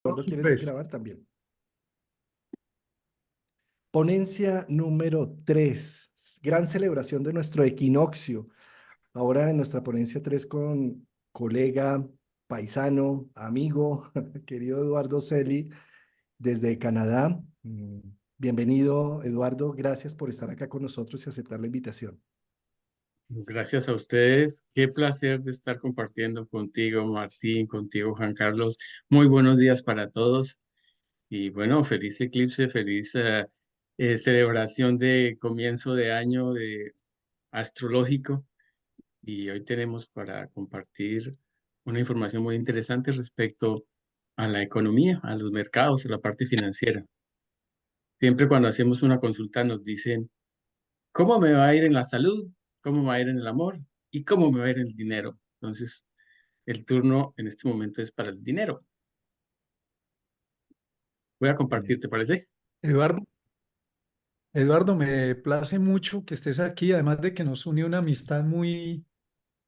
Eduardo, ¿quieres Pues, grabar también? Ponencia número 3, gran celebración de nuestro equinoccio. Ahora en nuestra ponencia 3 con colega, paisano, amigo, querido Eduardo Celi, desde Canadá. Bienvenido, Eduardo. Gracias por estar acá con nosotros y aceptar la invitación. gracias a ustedes. Qué placer de estar compartiendo contigo, Martín, contigo, Juan Carlos. Muy buenos días para todos. Y bueno, feliz eclipse, feliz celebración de comienzo de año de astrológico. Y hoy tenemos para compartir una información muy interesante respecto a la economía, a los mercados, a la parte financiera. Siempre cuando hacemos una consulta nos dicen, ¿cómo me va a ir en la salud? ¿Cómo me va a ir en el amor? ¿Y cómo me va a ir en el dinero? Entonces, el turno en este momento es para el dinero. Voy a Bien. compartir, ¿te parece? Eduardo, Eduardo, me place mucho que estés aquí, además de que nos une una amistad muy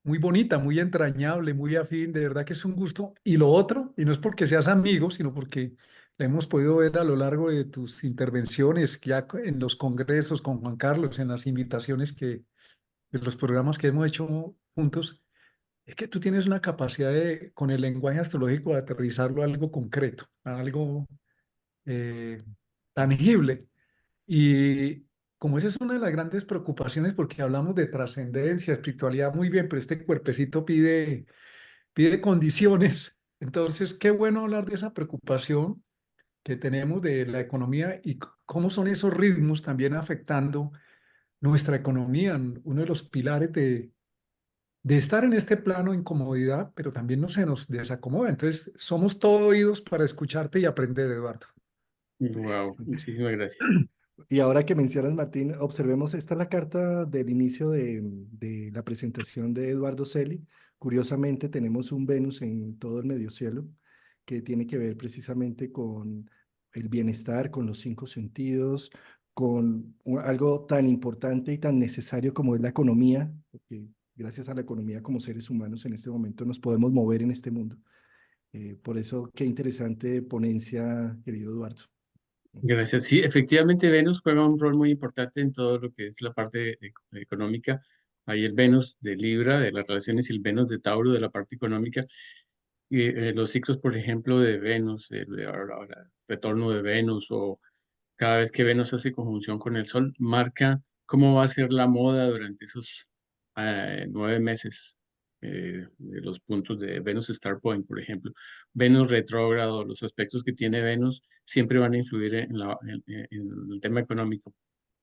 bonita, muy entrañable, muy afín, de verdad que es un gusto. Y lo otro, y no es porque seas amigo, sino porque la hemos podido ver a lo largo de tus intervenciones, ya en los congresos con Juan Carlos, en las invitaciones de los programas que hemos hecho juntos, es que tú tienes una capacidad de, con el lenguaje astrológico, de aterrizarlo a algo concreto, a algo eh, tangible. Y como esa es una de las grandes preocupaciones, porque hablamos de trascendencia, espiritualidad, muy bien, pero este cuerpecito pide condiciones. Entonces, qué bueno hablar de esa preocupación que tenemos de la economía y cómo son esos ritmos también afectando nuestra economía, uno de los pilares de estar en este plano en comodidad, pero también no se nos desacomoda. Entonces, somos todo oídos para escucharte y aprender, Eduardo. Wow, muchísimas gracias. Y ahora que mencionas, Martín, observemos, esta es la carta del inicio de la presentación de Eduardo Celi. Curiosamente, tenemos un Venus en todo el medio cielo que tiene que ver precisamente con el bienestar, con los cinco sentidos, con algo tan importante y tan necesario como es la economía, porque gracias a la economía como seres humanos en este momento nos podemos mover en este mundo. Por eso, qué interesante ponencia, querido Eduardo. Gracias. Sí, efectivamente Venus juega un rol muy importante en todo lo que es la parte económica. Hay el Venus de Libra, de las relaciones, y el Venus de Tauro, de la parte económica. Y los ciclos, por ejemplo, de Venus, el retorno de Venus, o cada vez que Venus hace conjunción con el Sol, marca cómo va a ser la moda durante esos 9 meses, de los puntos de Venus Star Point, por ejemplo. Venus retrógrado, los aspectos que tiene Venus siempre van a influir en el tema económico.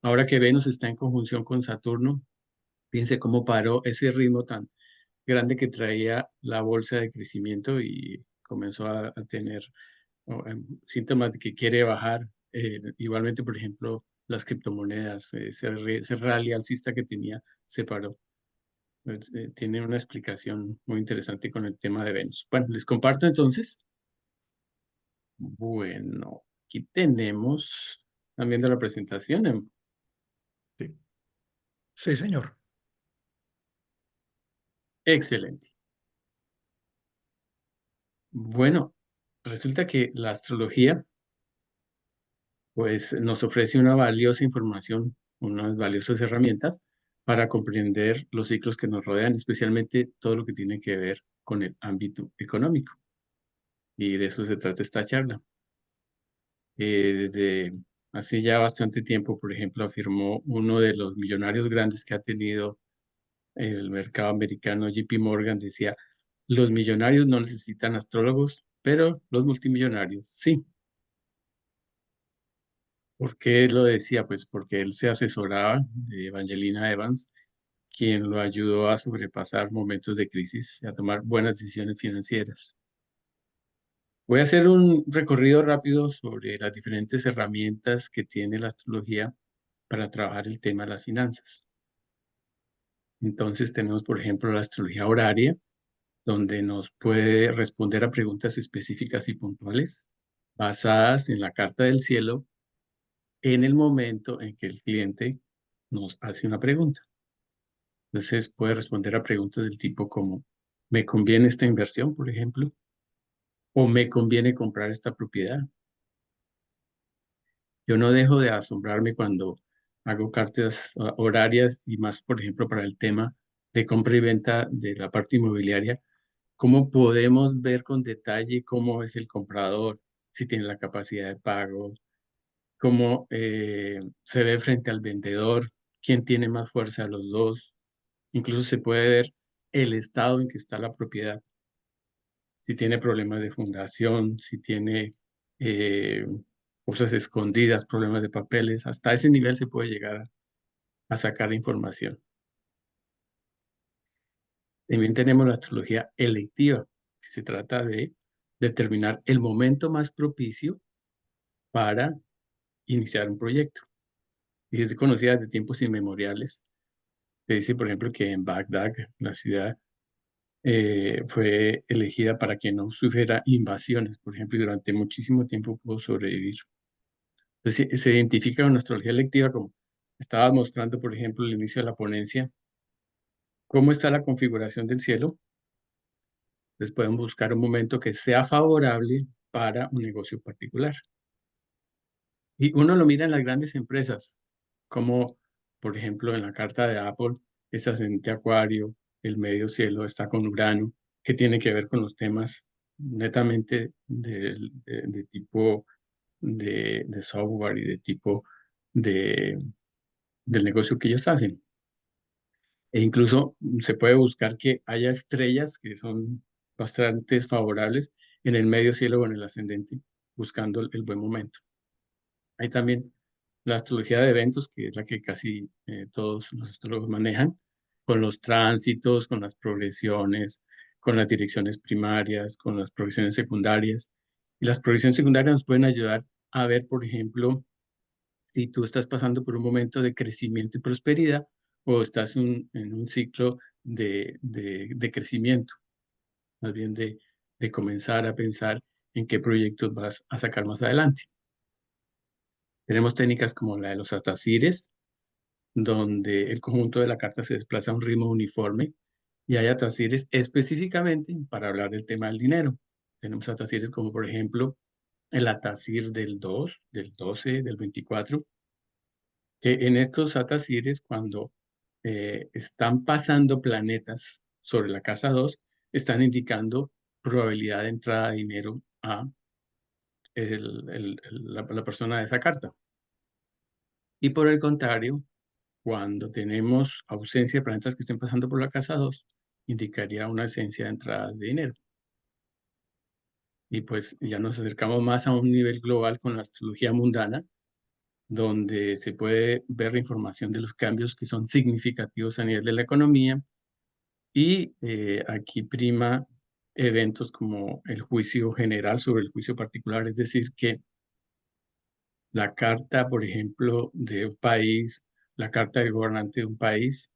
Ahora que Venus está en conjunción con Saturno, fíjense cómo paró ese ritmo tan grande que traía la bolsa de crecimiento y comenzó a tener síntomas de que quiere bajar. Igualmente, por ejemplo, las criptomonedas, ese rally alcista que tenía, se paró. Tiene una explicación muy interesante con el tema de Venus. Bueno, les comparto entonces. Bueno, aquí tenemos también de la presentación. Sí. Sí, señor. Excelente. Bueno, resulta que la astrología pues nos ofrece una valiosa información, unas valiosas herramientas para comprender los ciclos que nos rodean, especialmente todo lo que tiene que ver con el ámbito económico. Y de eso se trata esta charla. Desde hace ya bastante tiempo, por ejemplo, afirmó uno de los millonarios grandes que ha tenido el mercado americano, JP Morgan, decía, los millonarios no necesitan astrólogos, pero los multimillonarios sí. ¿Por qué lo decía? Pues porque él se asesoraba de Evangelina Evans, quien lo ayudó a sobrepasar momentos de crisis y a tomar buenas decisiones financieras. Voy a hacer un recorrido rápido sobre las diferentes herramientas que tiene la astrología para trabajar el tema de las finanzas. Entonces tenemos, por ejemplo, la astrología horaria, donde nos puede responder a preguntas específicas y puntuales basadas en la carta del cielo en el momento en que el cliente nos hace una pregunta. Entonces puede responder a preguntas del tipo como, ¿me conviene esta inversión, por ejemplo? o me conviene comprar esta propiedad. Yo no dejo de asombrarme cuando hago cartas horarias y más, por ejemplo, para el tema de compra y venta de la parte inmobiliaria, cómo podemos ver con detalle cómo es el comprador, si tiene la capacidad de pago, cómo se ve frente al vendedor, quién tiene más fuerza de los dos. Incluso se puede ver el estado en que está la propiedad, si tiene problemas de fundación, si tiene eh, cosas escondidas, problemas de papeles. Hasta ese nivel se puede llegar a sacar información. También tenemos la astrología electiva, que se trata de determinar el momento más propicio para iniciar un proyecto. Y es conocida desde tiempos inmemoriales. Se dice, por ejemplo, que en Bagdad, la ciudad, fue elegida para que no sufriera invasiones, por ejemplo, y durante muchísimo tiempo pudo sobrevivir. Entonces, se identifica con la astrología electiva como estaba mostrando, por ejemplo, al inicio de la ponencia, cómo está la configuración del cielo. Entonces pueden buscar un momento que sea favorable para un negocio particular. Y uno lo mira en las grandes empresas, como por ejemplo en la carta de Apple, es ascendente Acuario, el medio cielo está con Urano, que tiene que ver con los temas netamente de tipo de software y de tipo de, del negocio que ellos hacen. E incluso se puede buscar que haya estrellas que son bastante favorables en el medio cielo o en el ascendente, buscando el buen momento. Hay también la astrología de eventos, que es la que casi todos los astrólogos manejan, con los tránsitos, con las progresiones, con las direcciones primarias, con las progresiones secundarias. Y las progresiones secundarias nos pueden ayudar a ver, por ejemplo, si tú estás pasando por un momento de crecimiento y prosperidad o estás en un ciclo de crecimiento, más bien de comenzar a pensar en qué proyectos vas a sacar más adelante. Tenemos técnicas como la de los atasires, donde el conjunto de la carta se desplaza a un ritmo uniforme, y hay atasires específicamente para hablar del tema del dinero. Tenemos atasires como, por ejemplo, el atasir del 2, del 12, del 24, que en estos atasires, cuando están pasando planetas sobre la casa 2, están indicando probabilidad de entrada de dinero a la persona de esa carta. Y por el contrario, cuando tenemos ausencia de planetas que estén pasando por la casa 2, indicaría una ausencia de entradas de dinero. Y pues ya nos acercamos más a un nivel global con la astrología mundana, donde se puede ver la información de los cambios que son significativos a nivel de la economía. Y aquí prima eventos como el juicio general sobre el juicio particular, es decir, que la carta, por ejemplo, de un país, la carta del gobernante de un país,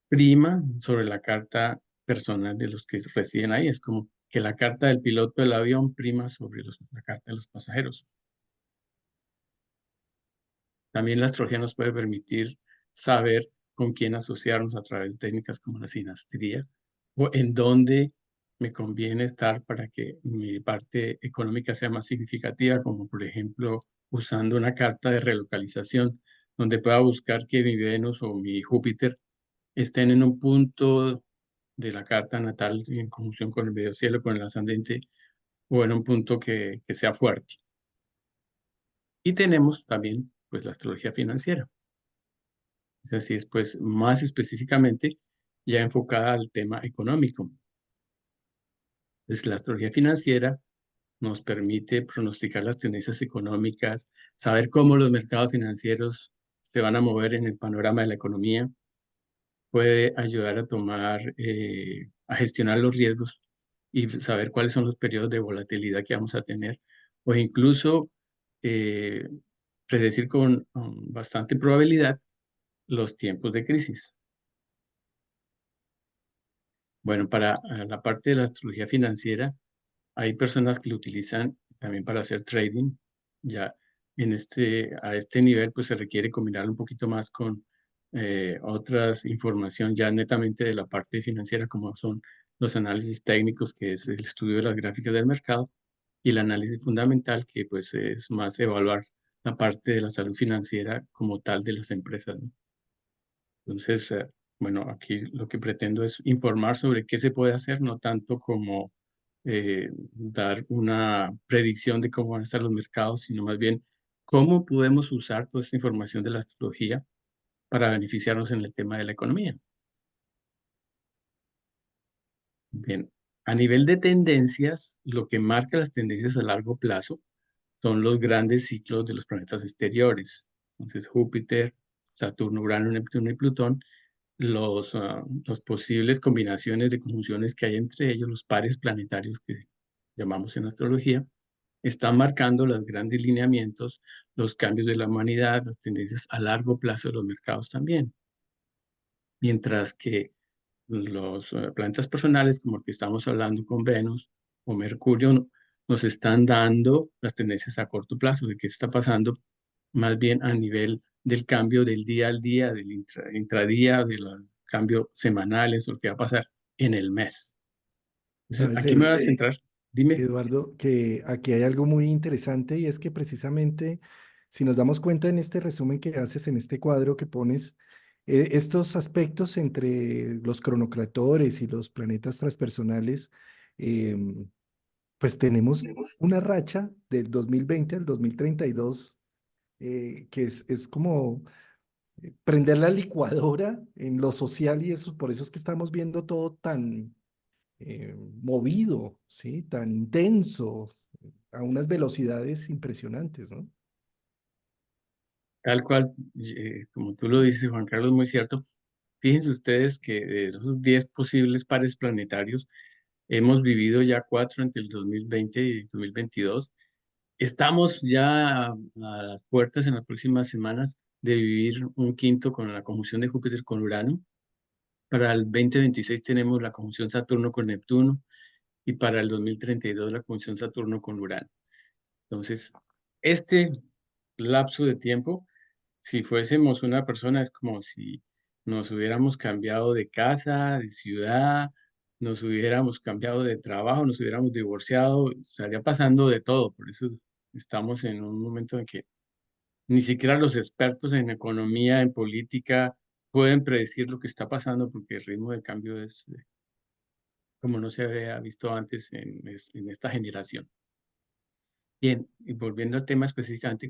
prima sobre la carta personal de los que residen ahí. Es como que la carta del piloto del avión prima sobre la carta de los pasajeros. También la astrología nos puede permitir saber con quién asociarnos a través de técnicas como la sinastría, o en dónde me conviene estar para que mi parte económica sea más significativa, como por ejemplo usando una carta de relocalización, donde pueda buscar que mi Venus o mi Júpiter estén en un punto de la carta natal en conjunción con el medio cielo, con el ascendente, o en un punto que sea fuerte. Y tenemos también pues la astrología financiera. Es así, es pues más específicamente ya enfocada al tema económico. Entonces, la astrología financiera nos permite pronosticar las tendencias económicas, saber cómo los mercados financieros se van a mover en el panorama de la economía, puede ayudar a tomar, a gestionar los riesgos y saber cuáles son los periodos de volatilidad que vamos a tener, o incluso eh, predecir con bastante probabilidad los tiempos de crisis. Bueno, para la parte de la astrología financiera, hay personas que lo utilizan también para hacer trading. Ya a este nivel, pues se requiere combinar un poquito más con otras información ya netamente de la parte financiera, como son los análisis técnicos, que es el estudio de las gráficas del mercado, y el análisis fundamental, que pues es más evaluar la parte de la salud financiera como tal de las empresas, ¿no? Entonces, bueno, aquí lo que pretendo es informar sobre qué se puede hacer, no tanto como dar una predicción de cómo van a estar los mercados, sino más bien cómo podemos usar toda esta información de la astrología para beneficiarnos en el tema de la economía. Bien, a nivel de tendencias, lo que marca las tendencias a largo plazo son los grandes ciclos de los planetas exteriores. Entonces, Júpiter, Saturno, Urano, Neptuno y Plutón, los posibles combinaciones de conjunciones que hay entre ellos, los pares planetarios que llamamos en astrología, están marcando los grandes lineamientos, los cambios de la humanidad, las tendencias a largo plazo de los mercados también. Mientras que los planetas personales, como el que estamos hablando con Venus o Mercurio, nos están dando las tendencias a corto plazo de qué está pasando, más bien a nivel del cambio del día al día, del intradía, del cambio semanal, eso es lo que va a pasar en el mes. Entonces, Sabes, aquí me voy a centrar. Dime. Eduardo, que aquí hay algo muy interesante y es que precisamente, si nos damos cuenta en este resumen que haces, en este cuadro que pones, estos aspectos entre los cronocratores y los planetas transpersonales, em, pues tenemos una racha del 2020 al 2032, que es como prender la licuadora en lo social y eso, por eso es que estamos viendo todo tan movido, ¿sí? Tan intenso, a unas velocidades impresionantes, ¿no? Tal cual, como tú lo dices, Juan Carlos, muy cierto. Fíjense ustedes que de los 10 posibles pares planetarios, hemos vivido ya 4 entre el 2020 y 2022. Estamos ya a las puertas en las próximas semanas de vivir un quinto con la conjunción de Júpiter con Urano. Para el 2026 tenemos la conjunción Saturno con Neptuno y para el 2032 la conjunción Saturno con Urano. Entonces, este lapso de tiempo, si fuésemos una persona, es como si nos hubiéramos cambiado de casa, de ciudad, nos hubiéramos cambiado de trabajo, nos hubiéramos divorciado, estaría pasando de todo. Por eso estamos en un momento en que ni siquiera los expertos en economía, en política, pueden predecir lo que está pasando porque el ritmo de cambio es como no se había visto antes en esta generación. Bien, y volviendo al tema específicamente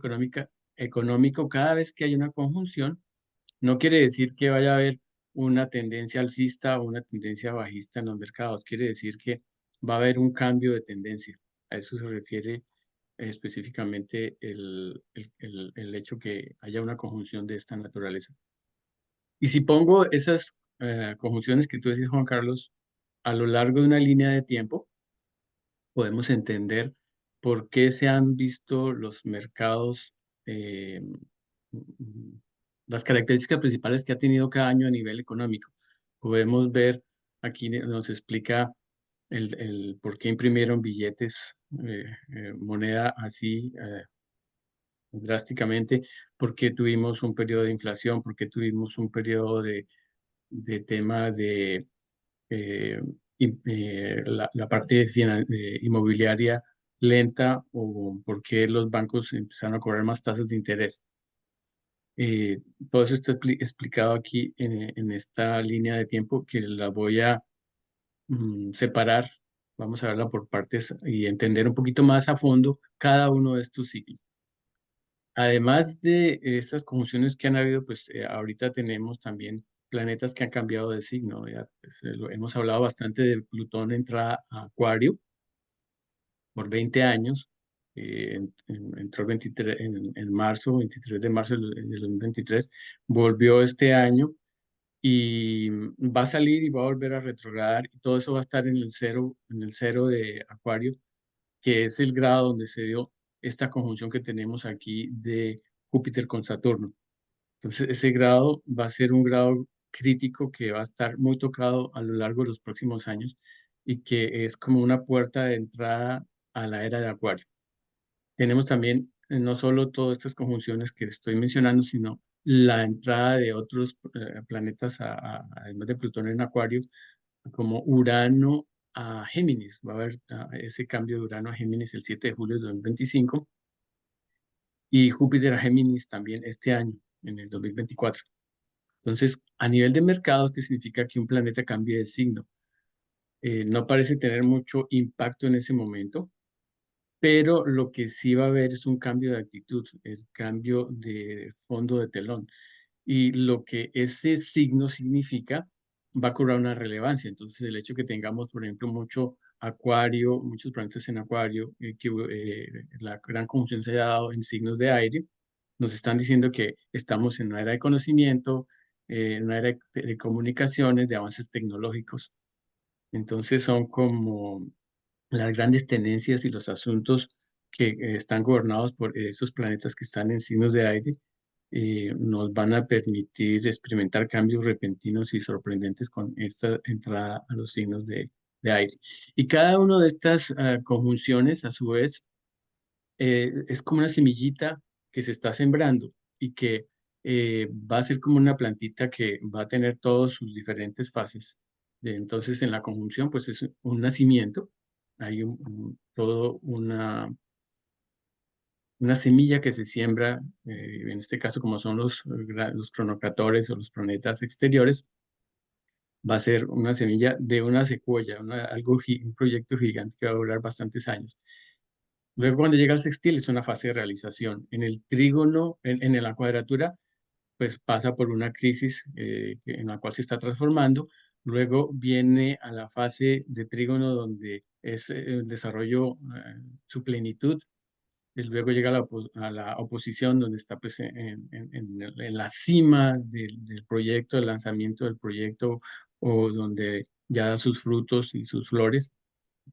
económico, cada vez que hay una conjunción, no quiere decir que vaya a haber una tendencia alcista o una tendencia bajista en los mercados, quiere decir que va a haber un cambio de tendencia. A eso se refiere específicamente el hecho que haya una conjunción de esta naturaleza. Y si pongo esas conjunciones que tú decís, Juan Carlos, a lo largo de una línea de tiempo, podemos entender por qué se han visto los mercados, mm, las características principales que ha tenido cada año a nivel económico. Podemos ver, aquí nos explica el por qué imprimieron billetes, moneda así drásticamente, por qué tuvimos un periodo de inflación, por qué tuvimos un periodo de tema de la parte inmobiliaria lenta o por qué los bancos empezaron a cobrar más tasas de interés. Todo eso está explicado aquí en esta línea de tiempo que la voy a separar. Vamos a verla por partes y entender un poquito más a fondo cada uno de estos ciclos. Además de estas conjunciones que han habido, pues ahorita tenemos también planetas que han cambiado de signo. Ya, pues, hemos hablado bastante de Plutón entrada a Acuario por 20 años. Entró el 23, en marzo, 23 de marzo del 2023. Volvió este año y va a salir y va a volver a retrogradar. Y todo eso va a estar en el cero de Acuario, que es el grado donde se dio esta conjunción que tenemos aquí de Júpiter con Saturno. Entonces, ese grado va a ser un grado crítico que va a estar muy tocado a lo largo de los próximos años y que es como una puerta de entrada a la era de Acuario. Tenemos también no solo todas estas conjunciones que estoy mencionando, sino la entrada de otros planetas, además de Plutón en Acuario, como Urano a Géminis. Va a haber ese cambio de Urano a Géminis el 7 de julio de 2025 y Júpiter a Géminis también este año, en el 2024. Entonces, a nivel de mercados, ¿qué significa que un planeta cambie de signo? No parece tener mucho impacto en ese momento, pero lo que sí va a haber es un cambio de actitud, el cambio de fondo de telón. Y lo que ese signo significa va a cobrar una relevancia. Entonces, el hecho que tengamos, por ejemplo, mucho acuario, muchos planetas en acuario, que la gran conjunción se ha dado en signos de aire, nos están diciendo que estamos en una era de conocimiento, en una era de comunicaciones, de avances tecnológicos. Entonces, son como las grandes tendencias y los asuntos que están gobernados por esos planetas que están en signos de aire, nos van a permitir experimentar cambios repentinos y sorprendentes con esta entrada a los signos de aire. Y cada una de estas conjunciones, a su vez, es como una semillita que se está sembrando y que va a ser como una plantita que va a tener todas sus diferentes fases. Entonces, en la conjunción, pues es un nacimiento, hay todo una semilla que se siembra, en este caso como son los cronocratores o los planetas exteriores, va a ser una semilla de una secuoya, un proyecto gigante que va a durar bastantes años. Luego, cuando llega al sextil, es una fase de realización. En el trígono, en la cuadratura, pues pasa por una crisis en la cual se está transformando. Luego viene a la fase de trígono donde es el desarrollo, su plenitud. Y luego llega a la oposición donde está pues, en la cima del proyecto, del lanzamiento del proyecto o donde ya da sus frutos y sus flores.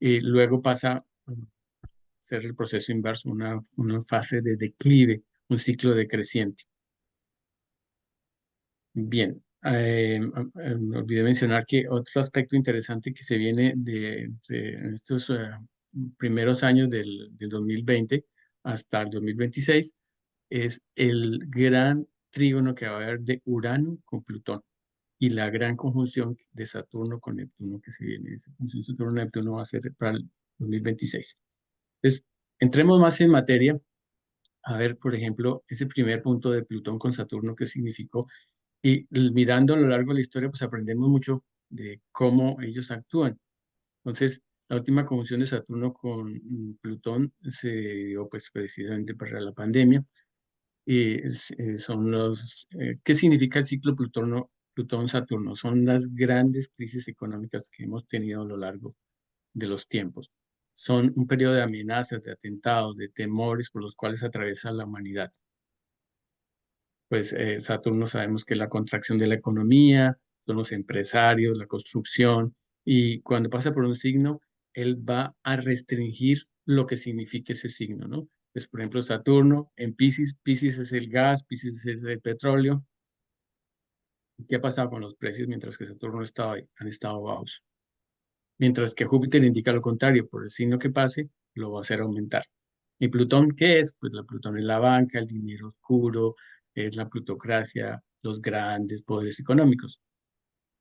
Y luego pasa ser el proceso inverso, una fase de declive, un ciclo decreciente. Bien, me olvidé mencionar que otro aspecto interesante que se viene en estos primeros años del 2020 hasta el 2026 es el gran trígono que va a haber de Urano con Plutón y la gran conjunción de Saturno con Neptuno que se viene. Esa conjunción Saturno-Neptuno va a ser para el 2026. Entonces, entremos más en materia, a ver, por ejemplo, ese primer punto de Plutón con Saturno, qué significó. Y mirando a lo largo de la historia, pues aprendemos mucho de cómo ellos actúan. Entonces, la última conjunción de Saturno con Plutón se dio pues precisamente para la pandemia. Y ¿qué significa el ciclo Plutón-Saturno? Son las grandes crisis económicas que hemos tenido a lo largo de los tiempos. Son un periodo de amenazas, de atentados, de temores por los cuales atraviesa la humanidad. Pues Saturno sabemos que es la contracción de la economía, son los empresarios, la construcción, y cuando pasa por un signo, él va a restringir lo que significa ese signo, ¿no? Pues, por ejemplo, Saturno en Piscis, Piscis es el gas, Piscis es el petróleo. ¿Qué ha pasado con los precios mientras que Saturno han estado bajos? Mientras que Júpiter indica lo contrario, por el signo que pase, lo va a hacer aumentar. ¿Y Plutón qué es? Pues la Plutón es la banca, el dinero oscuro, es la plutocracia, los grandes poderes económicos.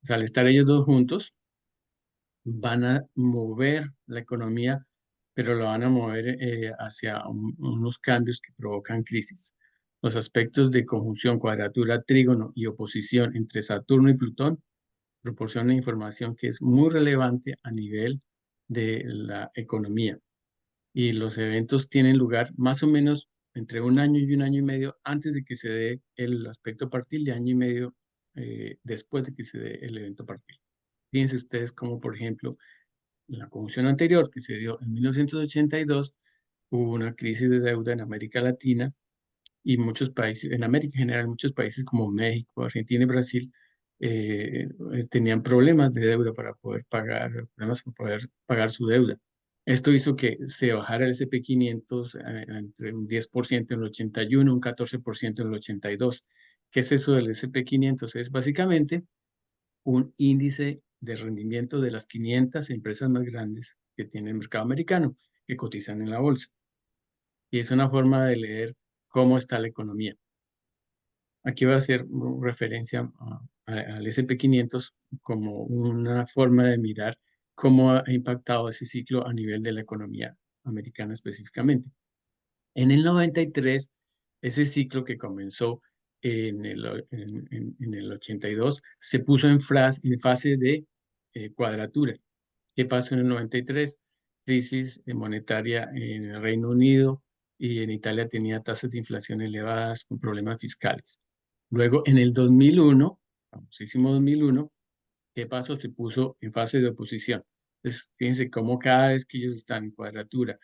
O sea, al estar ellos dos juntos, van a mover la economía, pero lo van a mover hacia unos cambios que provocan crisis. Los aspectos de conjunción, cuadratura, trígono y oposición entre Saturno y Plutón proporciona información que es muy relevante a nivel de la economía. Y los eventos tienen lugar más o menos entre un año y un año y medio antes de que se dé el aspecto partil y año y medio después de que se dé el evento partil. Fíjense ustedes como, por ejemplo, en la conjunción anterior que se dio en 1982, hubo una crisis de deuda en América Latina y muchos países, en América en general, muchos países como México, Argentina y Brasil tenían problemas de deuda para poder pagar, problemas para poder pagar su deuda. Esto hizo que se bajara el SP500 entre un 10% en el 81, un 14% en el 82. ¿Qué es eso del SP500? Es básicamente un índice de rendimiento de las 500 empresas más grandes que tiene el mercado americano, que cotizan en la bolsa. Y es una forma de leer cómo está la economía. Aquí voy a hacer referencia al SP500 como una forma de mirar cómo ha impactado ese ciclo a nivel de la economía americana específicamente. En el 93, ese ciclo que comenzó en el 82, se puso en fase de cuadratura. ¿Qué pasó en el 93? Crisis monetaria en el Reino Unido y en Italia tenía tasas de inflación elevadas con problemas fiscales. Luego, en el 2001, famosísimo 2001, ¿qué pasó? Se puso en fase de oposición. Entonces, fíjense cómo cada vez que ellos están en cuadratura,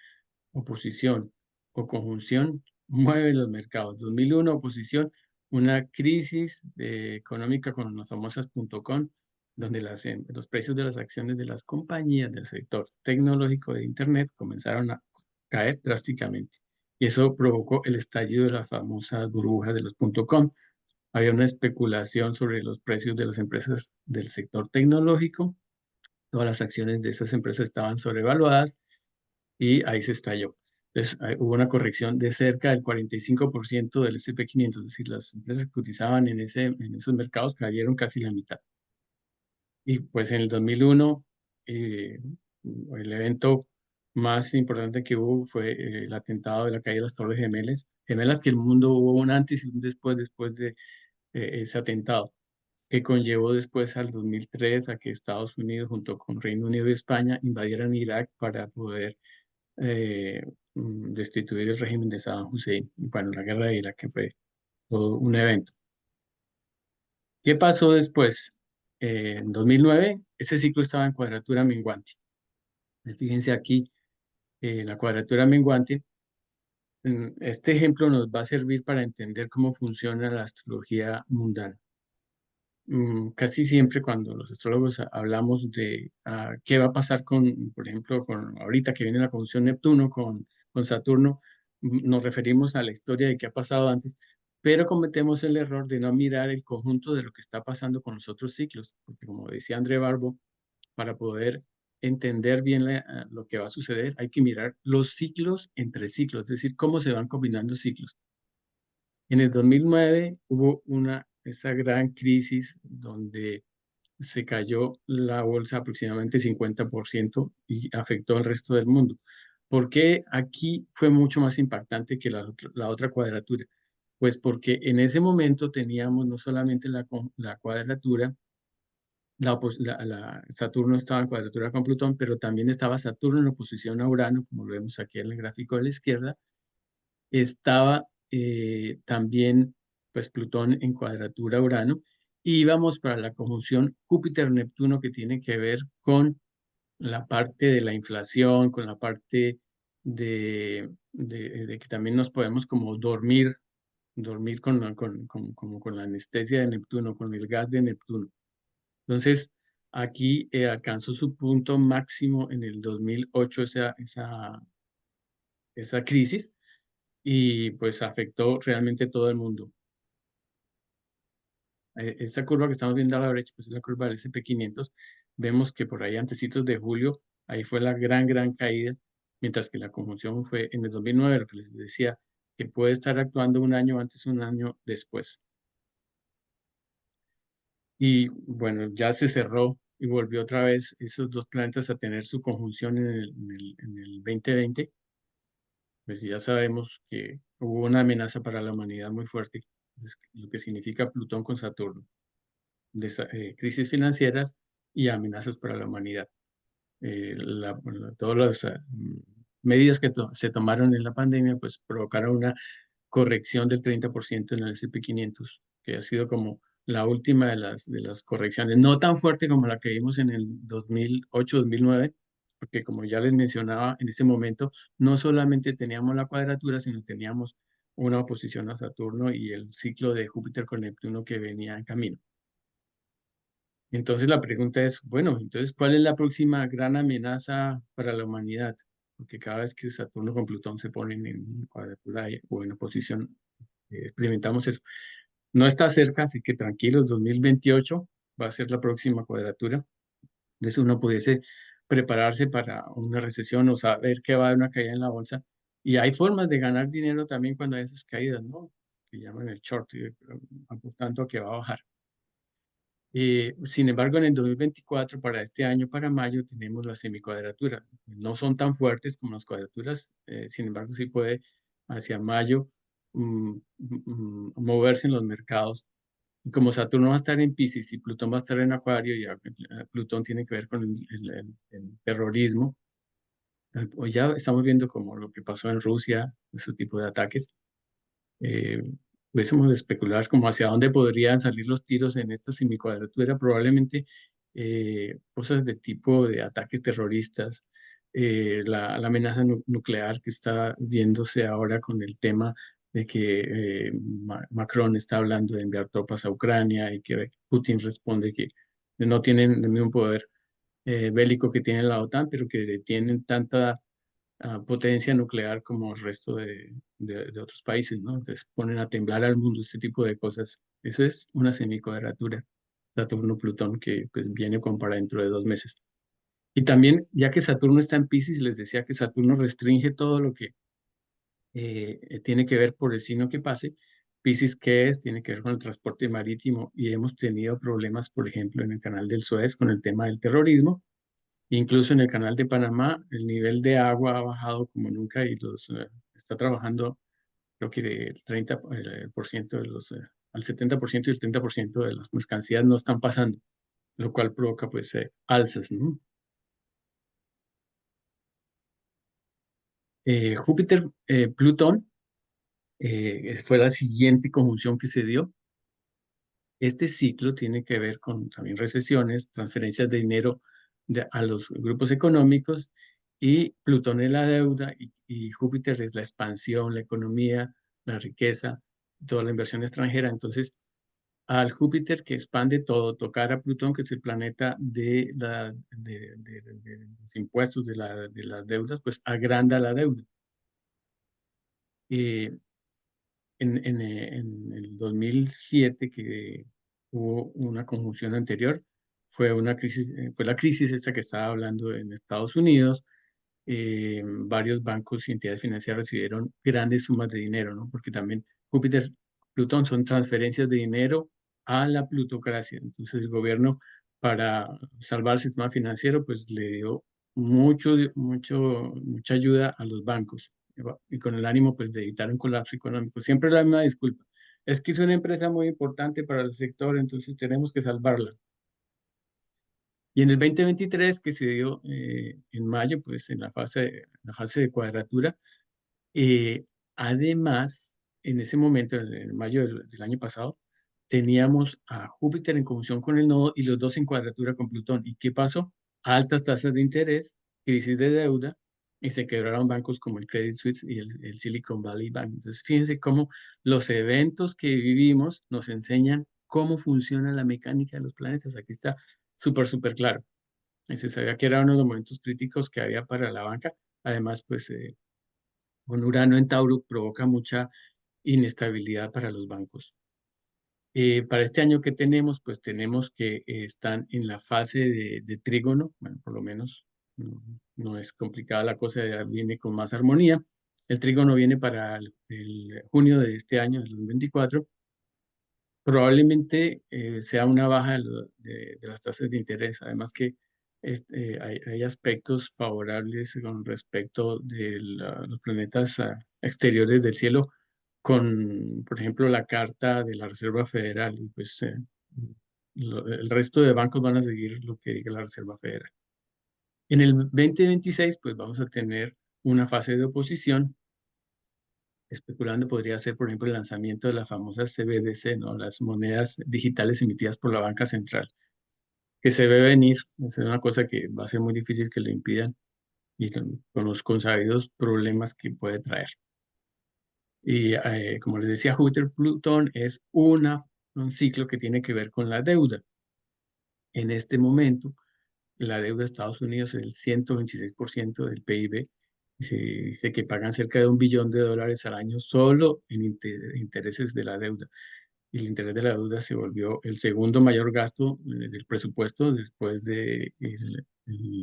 oposición o conjunción, mueve los mercados. 2001, oposición, una crisis económica con las famosas .com, donde los precios de las acciones de las compañías del sector tecnológico de Internet comenzaron a caer drásticamente. Y eso provocó el estallido de las famosas burbujas de los .com. Había una especulación sobre los precios de las empresas del sector tecnológico. Todas las acciones de esas empresas estaban sobrevaluadas y ahí se estalló. Entonces, hubo una corrección de cerca del 45% del SP500, es decir, las empresas que cotizaban en esos mercados cayeron casi la mitad. Y pues en el 2001, el evento más importante que hubo fue el atentado de la caída de las Torres Gemelas, que el mundo hubo un antes y un después de ese atentado, que conllevó después al 2003 a que Estados Unidos junto con Reino Unido y España invadieran Irak para poder destituir el régimen de Saddam Hussein. Y bueno, la guerra de Irak, que fue todo un evento. ¿Qué pasó después? En 2009, ese ciclo estaba en cuadratura menguante. Fíjense aquí, la cuadratura menguante. Este ejemplo nos va a servir para entender cómo funciona la astrología mundana. Casi siempre cuando los astrólogos hablamos de qué va a pasar con, por ejemplo, con ahorita que viene la conjunción Neptuno con Saturno, nos referimos a la historia de qué ha pasado antes, pero cometemos el error de no mirar el conjunto de lo que está pasando con los otros ciclos, porque como decía André Barbo, para poder entender bien lo que va a suceder, hay que mirar los ciclos entre ciclos, es decir, cómo se van combinando ciclos. En el 2009 hubo esa gran crisis donde se cayó la bolsa aproximadamente 50% y afectó al resto del mundo. ¿Por qué aquí fue mucho más impactante que la otra cuadratura? Pues porque en ese momento teníamos no solamente la cuadratura, Saturno estaba en cuadratura con Plutón, pero también estaba Saturno en oposición a Urano, como lo vemos aquí en el gráfico de la izquierda. Estaba también pues Plutón en cuadratura a Urano, y íbamos para la conjunción Júpiter-Neptuno, que tiene que ver con la parte de la inflación, con la parte de que también nos podemos como dormir como con la anestesia de Neptuno, con el gas de Neptuno. Entonces, aquí alcanzó su punto máximo en el 2008 esa crisis, y pues afectó realmente todo el mundo. Esa curva que estamos viendo a la derecha, pues es la curva del SP500. Vemos que por ahí antecitos de julio, ahí fue la gran caída, mientras que la conjunción fue en el 2009, lo que les decía, que puede estar actuando un año antes, un año después. Y bueno, ya se cerró y volvió otra vez esos dos planetas a tener su conjunción en el 2020. Pues ya sabemos que hubo una amenaza para la humanidad muy fuerte, lo que significa Plutón con Saturno, crisis financieras y amenazas para la humanidad. Todas las medidas que se tomaron en la pandemia pues provocaron una corrección del 30% en el SP500, que ha sido como la última de las correcciones, no tan fuerte como la que vimos en el 2008-2009, porque como ya les mencionaba, en ese momento no solamente teníamos la cuadratura, sino teníamos una oposición a Saturno y el ciclo de Júpiter con Neptuno que venía en camino. Entonces la pregunta es, bueno, entonces, ¿cuál es la próxima gran amenaza para la humanidad? Porque cada vez que Saturno con Plutón se ponen en cuadratura o en oposición, experimentamos eso. No está cerca, así que tranquilos, 2028 va a ser la próxima cuadratura. Entonces uno pudiese prepararse para una recesión o saber que va a haber una caída en la bolsa. Y hay formas de ganar dinero también cuando hay esas caídas, ¿no? que llaman el short, apuntando a que va a bajar. Sin embargo, en el 2024, para este año, para mayo, tenemos la semicuadratura. No son tan fuertes como las cuadraturas, sin embargo, sí puede hacia mayo moverse en los mercados. Y como Saturno va a estar en Piscis y Plutón va a estar en Acuario, y Plutón tiene que ver con el terrorismo, hoy ya estamos viendo como lo que pasó en Rusia, ese tipo de ataques. eh, Pudiésemos especular como hacia dónde podrían salir los tiros en esta semicuadratura, probablemente cosas de tipo de ataques terroristas, la amenaza nuclear que está viéndose ahora con el tema de que Macron está hablando de enviar tropas a Ucrania y que Putin responde que no tienen el mismo poder bélico que tiene la OTAN, pero que tienen tanta potencia nuclear como el resto de otros países, ¿no? Entonces ponen a temblar al mundo este tipo de cosas. Eso es una semicuadratura, Saturno-Plutón, que pues, viene como para dentro de 2 meses. Y también, ya que Saturno está en Piscis, les decía que Saturno restringe todo lo que tiene que ver por el signo que pase. Piscis, ¿qué es? Tiene que ver con el transporte marítimo y hemos tenido problemas, por ejemplo, en el canal del Suez con el tema del terrorismo. Incluso en el canal de Panamá, el nivel de agua ha bajado como nunca y está trabajando, creo que del 30% de al 70% y el 30% de las mercancías no están pasando, lo cual provoca pues alzas, ¿no? Júpiter-Plutón fue la siguiente conjunción que se dio. Este ciclo tiene que ver con también recesiones, transferencias de dinero a los grupos económicos y Plutón es la deuda y Júpiter es la expansión, la economía, la riqueza, toda la inversión extranjera. Entonces, al Júpiter que expande todo, tocar a Plutón, que es el planeta de los impuestos, de las deudas, pues agranda la deuda. Eh, en el 2007, que hubo una conjunción anterior, fue la crisis esta que estaba hablando en Estados Unidos. Varios bancos y entidades financieras recibieron grandes sumas de dinero, ¿no? Porque también Júpiter, Plutón son transferencias de dinero a la plutocracia. Entonces el gobierno, para salvar el sistema financiero, pues le dio mucha ayuda a los bancos y con el ánimo pues de evitar un colapso económico. Siempre la misma disculpa. Es que es una empresa muy importante para el sector, entonces tenemos que salvarla. Y en el 2023, que se dio en mayo, pues en la fase de cuadratura, eh, además, en ese momento, en mayo del año pasado, teníamos a Júpiter en conjunción con el nodo y los dos en cuadratura con Plutón. ¿Y qué pasó? Altas tasas de interés, crisis de deuda, y se quebraron bancos como el Credit Suisse y el Silicon Valley Bank. Entonces, fíjense cómo los eventos que vivimos nos enseñan cómo funciona la mecánica de los planetas. Aquí está súper claro. Y se sabía que era uno de los momentos críticos que había para la banca. Además, pues un Urano en Tauro provoca mucha inestabilidad para los bancos. Para este año que tenemos, pues tenemos que están en la fase de trígono, bueno, por lo menos no es complicada la cosa, ya viene con más armonía. El trígono viene para el junio de este año, del 2024. Probablemente sea una baja de las tasas de interés, además que hay aspectos favorables con respecto de los planetas exteriores del cielo, con, por ejemplo, la carta de la Reserva Federal, y pues el resto de bancos van a seguir lo que diga la Reserva Federal. En el 2026, pues vamos a tener una fase de oposición. Especulando podría ser, por ejemplo, el lanzamiento de las famosas CBDC, ¿no? Las monedas digitales emitidas por la banca central, que se ve venir. Es una cosa que va a ser muy difícil que lo impidan y con los consabidos problemas que puede traer. Y como les decía, Júpiter-Plutón es un ciclo que tiene que ver con la deuda. En este momento, la deuda de Estados Unidos es el 126% del PIB. Se dice que pagan cerca de $1 billón al año solo en intereses de la deuda. Y el interés de la deuda se volvió el segundo mayor gasto del presupuesto después del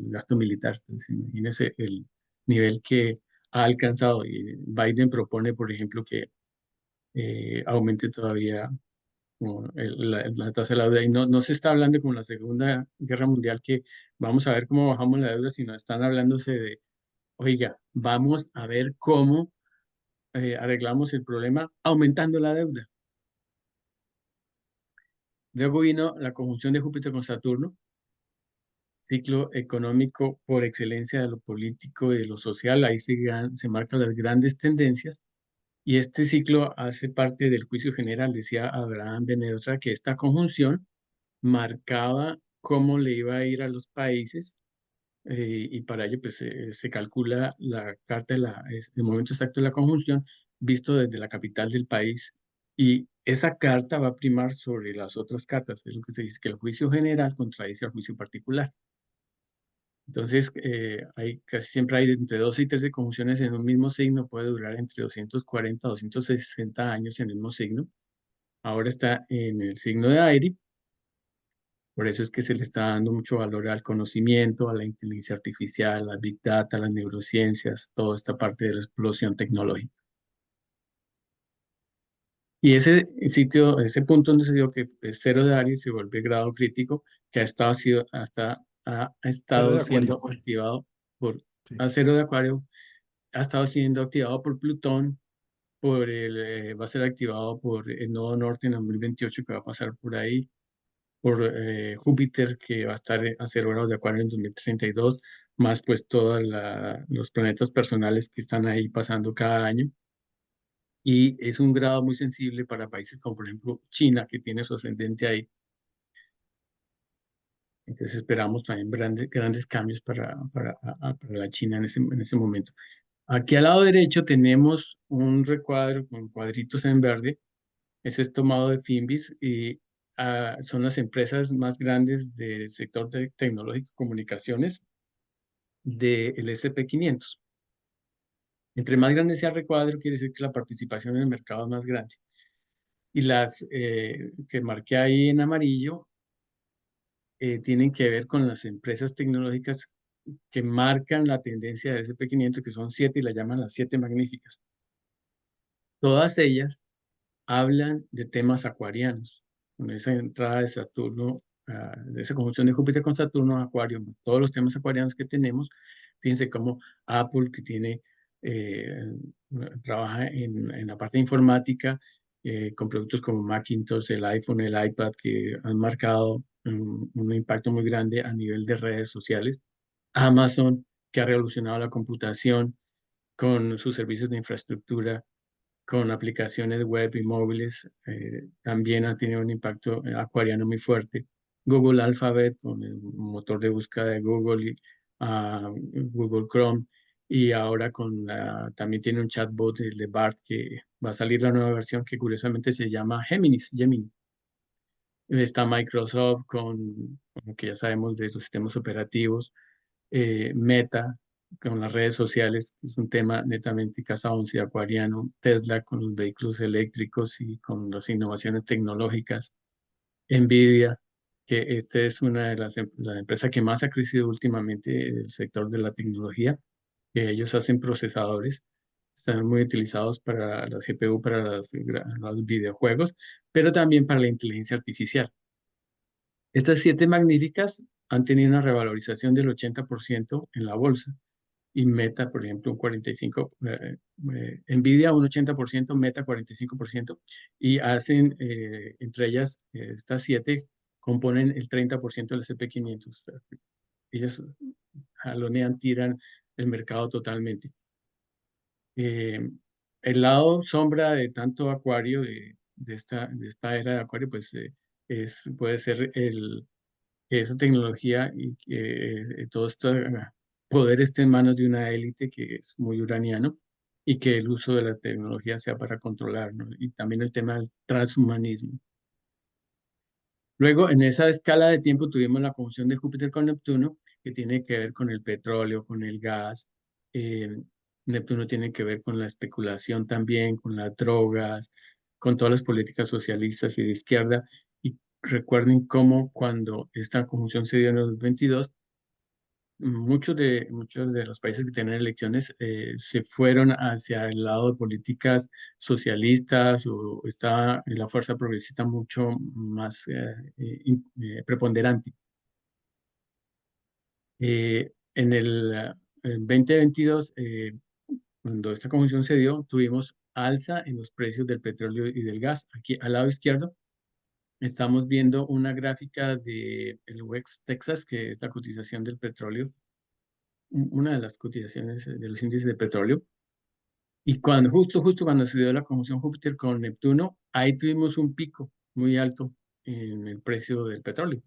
gasto militar. Entonces, imagínense el nivel que ha alcanzado. Y Biden propone, por ejemplo, que aumente todavía la tasa de la deuda. Y no se está hablando como en la Segunda Guerra Mundial que vamos a ver cómo bajamos la deuda, sino están hablándose de, oiga, vamos a ver cómo arreglamos el problema aumentando la deuda. Luego vino la conjunción de Júpiter con Saturno, ciclo económico por excelencia de lo político y de lo social. Ahí se marcan las grandes tendencias. Y este ciclo hace parte del juicio general. Decía Abraham Benedra que esta conjunción marcaba cómo le iba a ir a los países, y para ello pues se calcula la carta, el momento exacto de la conjunción visto desde la capital del país, y esa carta va a primar sobre las otras cartas. Es lo que se dice, que el juicio general contradice al juicio particular. Entonces, casi siempre hay entre 12 y 13 conjunciones en un mismo signo, puede durar entre 240 a 260 años en el mismo signo. Ahora está en el signo de Aire. Por eso es que se le está dando mucho valor al conocimiento, a la inteligencia artificial, a Big Data, a las neurociencias, toda esta parte de la explosión tecnológica. Y ese sitio, ese punto donde se dio que es cero de Aries se vuelve grado crítico, que ha Cero estado de siendo Acuario. activado por, Sí. a cero de Acuario, ha estado siendo activado por Plutón, va a ser activado por el nodo norte en 2028 que va a pasar por ahí, por Júpiter, que va a estar a 0 grados de Acuario en 2032, más pues todos los planetas personales que están ahí pasando cada año. Y es un grado muy sensible para países como por ejemplo China, que tiene su ascendente ahí. Entonces esperamos también grandes cambios para la China en ese momento. Aquí al lado derecho tenemos un recuadro con cuadritos en verde. Ese es tomado de Fimbis y son las empresas más grandes del sector de tecnológico y comunicaciones del SP500. Entre más grande sea el recuadro, quiere decir que la participación en el mercado es más grande. Y las que marqué ahí en amarillo tienen que ver con las empresas tecnológicas que marcan la tendencia del SP500, que son 7 y la llaman las 7 magníficas. Todas ellas hablan de temas acuarianos, con esa entrada de Saturno, de esa conjunción de Júpiter con Saturno, Acuario, más todos los temas acuarianos que tenemos. Fíjense cómo Apple, que eh, trabaja en la parte informática, con productos como Macintosh, el iPhone, el iPad, que han marcado un impacto muy grande a nivel de redes sociales. Amazon, que ha revolucionado la computación con sus servicios de infraestructura, con aplicaciones web y móviles, también ha tenido un impacto acuariano muy fuerte. Google Alphabet, con el motor de búsqueda de Google y Google Chrome, y ahora también tiene un chatbot, el de BART, que va a salir la nueva versión que curiosamente se llama Gemini. Está Microsoft con que ya sabemos de sus sistemas operativos, Meta con las redes sociales, que es un tema netamente casaonce acuariano, Tesla con los vehículos eléctricos y con las innovaciones tecnológicas, Nvidia, que esta es una de las empresas que más ha crecido últimamente en el sector de la tecnología, que ellos hacen procesadores, están muy utilizados para la CPU, para los videojuegos, pero también para la inteligencia artificial. Estas 7 magníficas han tenido una revalorización del 80% en la bolsa y Meta, por ejemplo, un 45%, Nvidia un 80%, Meta 45%, y hacen, entre ellas, estas 7 componen el 30% del SP500. O sea, ellas jalonean, tiran el mercado totalmente. Eh, el lado sombra de tanto Acuario, de esta era de Acuario, pues puede ser que esa tecnología y que todo este poder esté en manos de una élite que es muy uraniano, y que el uso de la tecnología sea para controlar, ¿no? Y también el tema del transhumanismo. Luego, en esa escala de tiempo tuvimos la conjunción de Júpiter con Neptuno, que tiene que ver con el petróleo, con el gas. eh, Neptuno tiene que ver con la especulación también, con las drogas, con todas las políticas socialistas y de izquierda. Y recuerden cómo cuando esta conjunción se dio en el 22, muchos de los países que tienen elecciones se fueron hacia el lado de políticas socialistas o está la fuerza progresista mucho más preponderante. En el 2022, cuando esta conjunción se dio, tuvimos alza en los precios del petróleo y del gas. Aquí al lado izquierdo estamos viendo una gráfica de el West Texas, que es la cotización del petróleo, una de las cotizaciones de los índices de petróleo. Y justo cuando se dio la conjunción Júpiter con Neptuno, ahí tuvimos un pico muy alto en el precio del petróleo.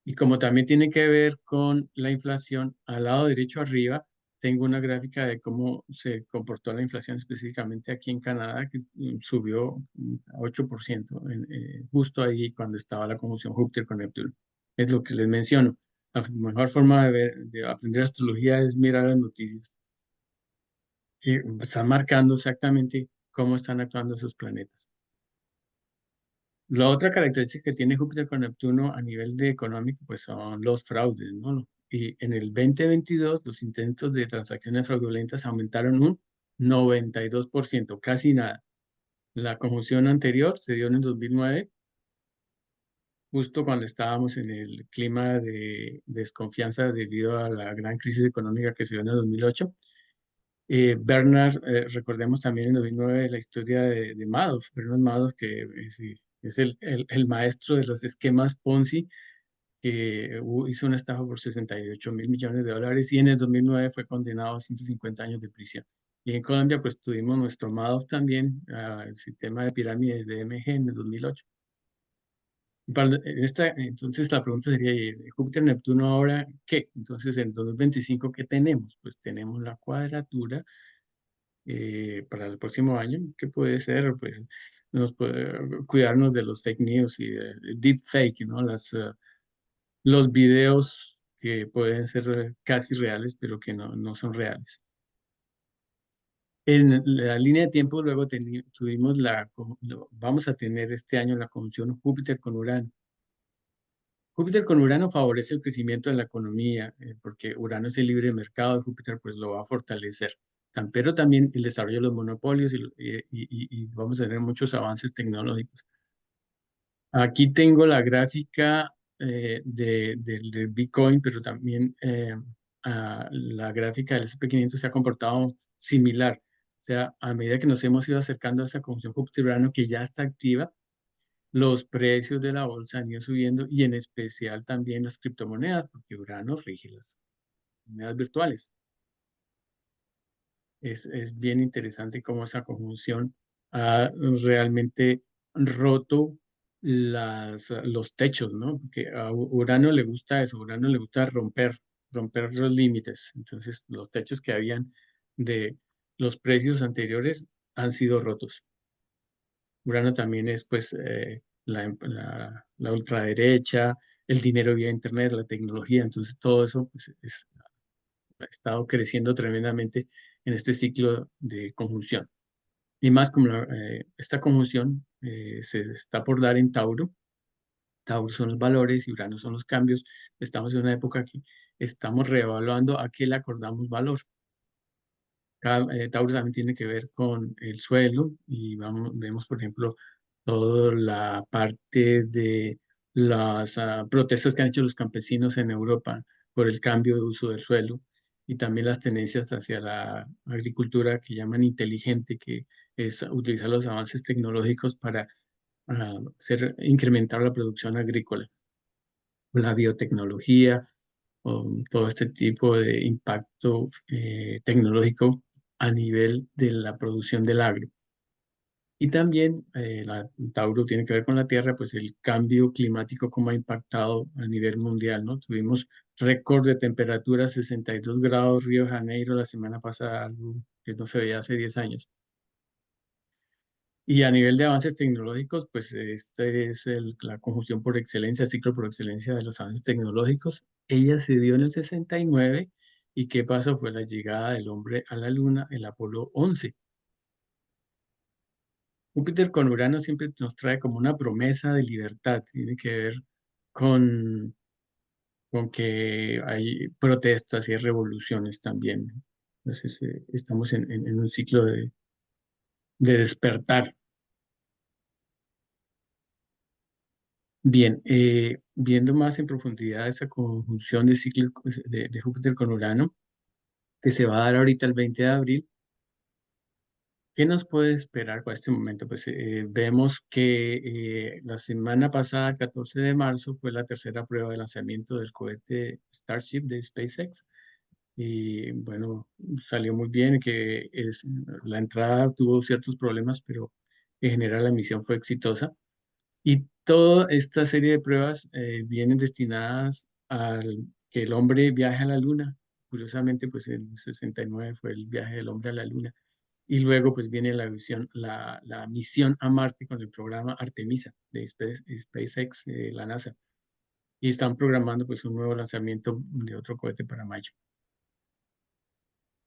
Y como también tiene que ver con la inflación, al lado derecho arriba tengo una gráfica de cómo se comportó la inflación específicamente aquí en Canadá, que subió a 8% justo ahí cuando estaba la conjunción Júpiter con Neptuno. Es lo que les menciono. La mejor forma de aprender astrología es mirar las noticias, que están marcando exactamente cómo están actuando esos planetas. La otra característica que tiene Júpiter con Neptuno a nivel de económico, pues son los fraudes, ¿no? Y en el 2022, los intentos de transacciones fraudulentas aumentaron un 92%, casi nada. La conjunción anterior se dio en el 2009, justo cuando estábamos en el clima de desconfianza debido a la gran crisis económica que se dio en el 2008. Bernard, recordemos también en 2009 la historia de Madoff, Bernard Madoff, que es el maestro de los esquemas Ponzi, que hizo una estafa por 68.000 millones de dólares y en el 2009 fue condenado a 150 años de prisión. Y en Colombia pues tuvimos nuestro Madoff también, el sistema de pirámides de MG en el 2008. Entonces la pregunta sería, Júpiter, Neptuno ahora, ¿qué? Entonces en 2025, ¿qué tenemos? Pues tenemos la cuadratura para el próximo año. ¿Qué puede ser? Pues cuidarnos de los fake news y de deepfake, ¿no? Los videos que pueden ser casi reales, pero que no son reales. En la línea de tiempo luego tuvimos vamos a tener este año la conjunción Júpiter con Urano. Júpiter con Urano favorece el crecimiento de la economía, porque Urano es el libre mercado y Júpiter pues lo va a fortalecer. Pero también el desarrollo de los monopolios y vamos a tener muchos avances tecnológicos. Aquí tengo la gráfica del Bitcoin, pero también la gráfica del S&P 500 se ha comportado similar. O sea, a medida que nos hemos ido acercando a esa conjunción Júpiter-Urano que ya está activa, los precios de la bolsa han ido subiendo y en especial también las criptomonedas, porque Urano rige las monedas virtuales. Es bien interesante cómo esa conjunción ha realmente roto los techos, ¿no? Porque a Urano le gusta eso, a Urano le gusta romper los límites. Entonces, los techos que habían de los precios anteriores han sido rotos. Urano también es, pues, la ultraderecha, el dinero vía Internet, la tecnología. Entonces, todo eso, pues, ha estado creciendo tremendamente en este ciclo de conjunción. Y más como esta conjunción se está por dar en Tauro. Tauro son los valores y Urano son los cambios. Estamos en una época que estamos reevaluando a qué le acordamos valor. Tauro también tiene que ver con el suelo y vemos, por ejemplo, toda la parte de las protestas que han hecho los campesinos en Europa por el cambio de uso del suelo y también las tendencias hacia la agricultura que llaman inteligente, que es utilizar los avances tecnológicos para incrementar la producción agrícola, la biotecnología, todo este tipo de impacto tecnológico a nivel de la producción del agro. Y también Tauro tiene que ver con la Tierra, pues el cambio climático, cómo ha impactado a nivel mundial, ¿no? Tuvimos récord de temperatura, 62 grados Río de Janeiro la semana pasada, algo que no se veía hace 10 años. Y a nivel de avances tecnológicos, pues este es la conjunción por excelencia, el ciclo por excelencia de los avances tecnológicos. Ella se dio en el 69 y ¿qué pasó? Fue la llegada del hombre a la Luna, el Apolo 11. Júpiter con Urano siempre nos trae como una promesa de libertad, tiene que ver con con que hay protestas y hay revoluciones también. Entonces, estamos en un ciclo de despertar. Bien, viendo más en profundidad esa conjunción de ciclos de Júpiter con Urano, que se va a dar ahorita el 20 de abril, ¿qué nos puede esperar para este momento? Pues vemos que la semana pasada, 14 de marzo, fue la tercera prueba de lanzamiento del cohete Starship de SpaceX. Y bueno, salió muy bien, la entrada tuvo ciertos problemas, pero en general la misión fue exitosa. Y toda esta serie de pruebas vienen destinadas al que el hombre viaje a la Luna. Curiosamente, pues en el 69 fue el viaje del hombre a la Luna. Y luego pues viene la misión a Marte con el programa Artemisa de SpaceX, la NASA. Y están programando pues un nuevo lanzamiento de otro cohete para mayo.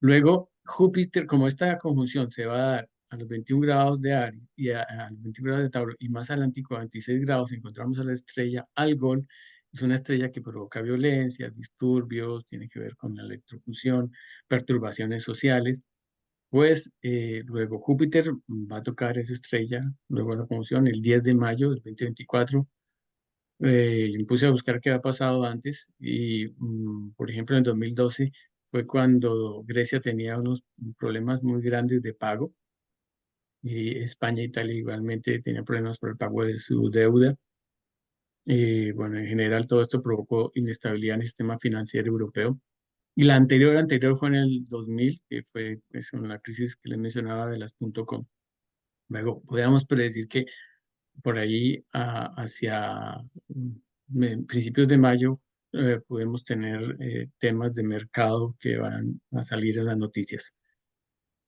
Luego, Júpiter, como esta conjunción se va a dar a los 21 grados de Aries y a los 21 grados de Tauro, y más adelante a 26 grados encontramos a la estrella Algol. Es una estrella que provoca violencia, disturbios, tiene que ver con la electrofusión, perturbaciones sociales. Pues luego Júpiter va a tocar esa estrella, luego la conjunción, el 10 de mayo del 2024. Yo me puse a buscar qué había pasado antes y, por ejemplo, en el 2012 fue cuando Grecia tenía unos problemas muy grandes de pago y España e Italia igualmente tenían problemas por el pago de su deuda. Bueno, en general todo esto provocó inestabilidad en el sistema financiero europeo. Y la anterior fue en el 2000, que fue pues, la crisis que les mencionaba de las .com. Luego, podríamos predecir que por ahí hacia principios de mayo podemos tener temas de mercado que van a salir en las noticias.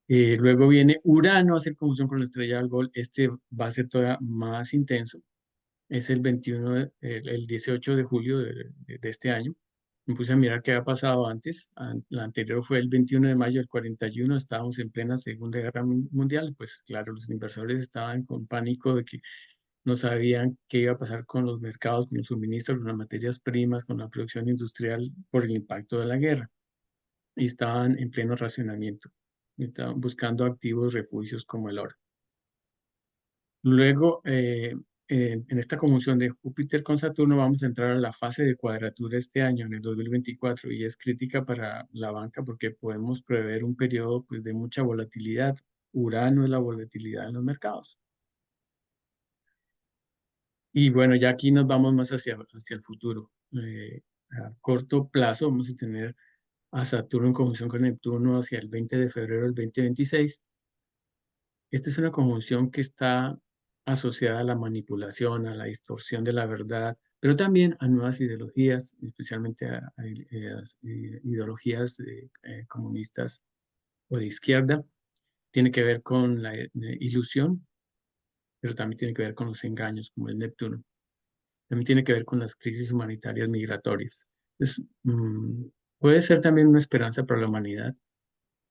Luego viene Urano a hacer conjunción con la estrella Algol. Este va a ser todavía más intenso. Es el 21, el 18 de julio de este año. Me puse a mirar qué había pasado antes. La anterior fue el 21 de mayo del 41. Estábamos en plena Segunda Guerra Mundial. Pues claro, los inversores estaban con pánico de que no sabían qué iba a pasar con los mercados, con los suministros, con las materias primas, con la producción industrial por el impacto de la guerra. Y estaban en pleno racionamiento. Estaban buscando activos refugios como el oro. Luego, en esta conjunción de Júpiter con Saturno, vamos a entrar a la fase de cuadratura este año, en el 2024, y es crítica para la banca porque podemos prever un periodo pues, de mucha volatilidad. Urano es la volatilidad en los mercados. Y bueno, ya aquí nos vamos más hacia el futuro. A corto plazo vamos a tener a Saturno en conjunción con Neptuno hacia el 20 de febrero del 2026. Esta es una conjunción que está asociada a la manipulación, a la distorsión de la verdad, pero también a nuevas ideologías, especialmente a ideologías comunistas o de izquierda. Tiene que ver con la ilusión, pero también tiene que ver con los engaños, como el Neptuno. También tiene que ver con las crisis humanitarias migratorias. Puede ser también una esperanza para la humanidad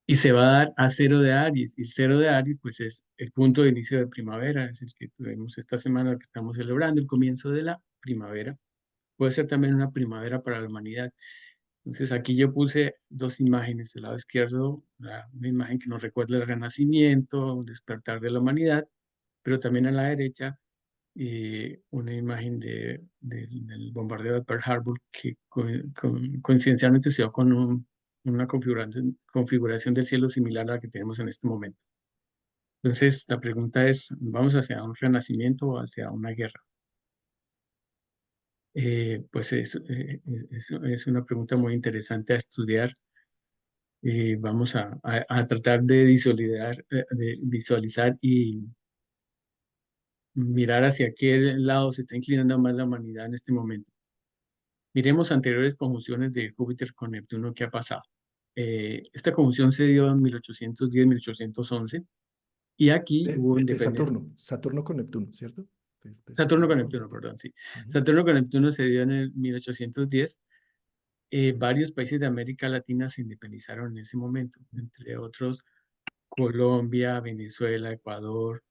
y se va a dar a cero de Aries. Y cero de Aries, pues es el punto de inicio de primavera, es el que tuvimos esta semana que estamos celebrando, el comienzo de la primavera. Puede ser también una primavera para la humanidad. Entonces aquí yo puse dos imágenes, del lado izquierdo, una imagen que nos recuerda el renacimiento, un despertar de la humanidad, pero también a la derecha una imagen del bombardeo de Pearl Harbor que coincidencialmente se dio con una configuración del cielo similar a la que tenemos en este momento. Entonces, la pregunta es, ¿vamos hacia un renacimiento o hacia una guerra? Pues es una pregunta muy interesante a estudiar. Vamos a tratar de visualizar y mirar hacia qué lado se está inclinando más la humanidad en este momento. Miremos anteriores conjunciones de Júpiter con Neptuno, ¿qué ha pasado? Esta conjunción se dio en 1810-1811 y aquí hubo De independencia. Saturno, Saturno con Neptuno, ¿cierto? De Saturno con Saturno con Neptuno, Neptuno. perdón, sí. Ujú. Saturno con Neptuno se dio en el 1810. Varios países de América Latina se independizaron en ese momento, entre otros Colombia, Venezuela, Ecuador,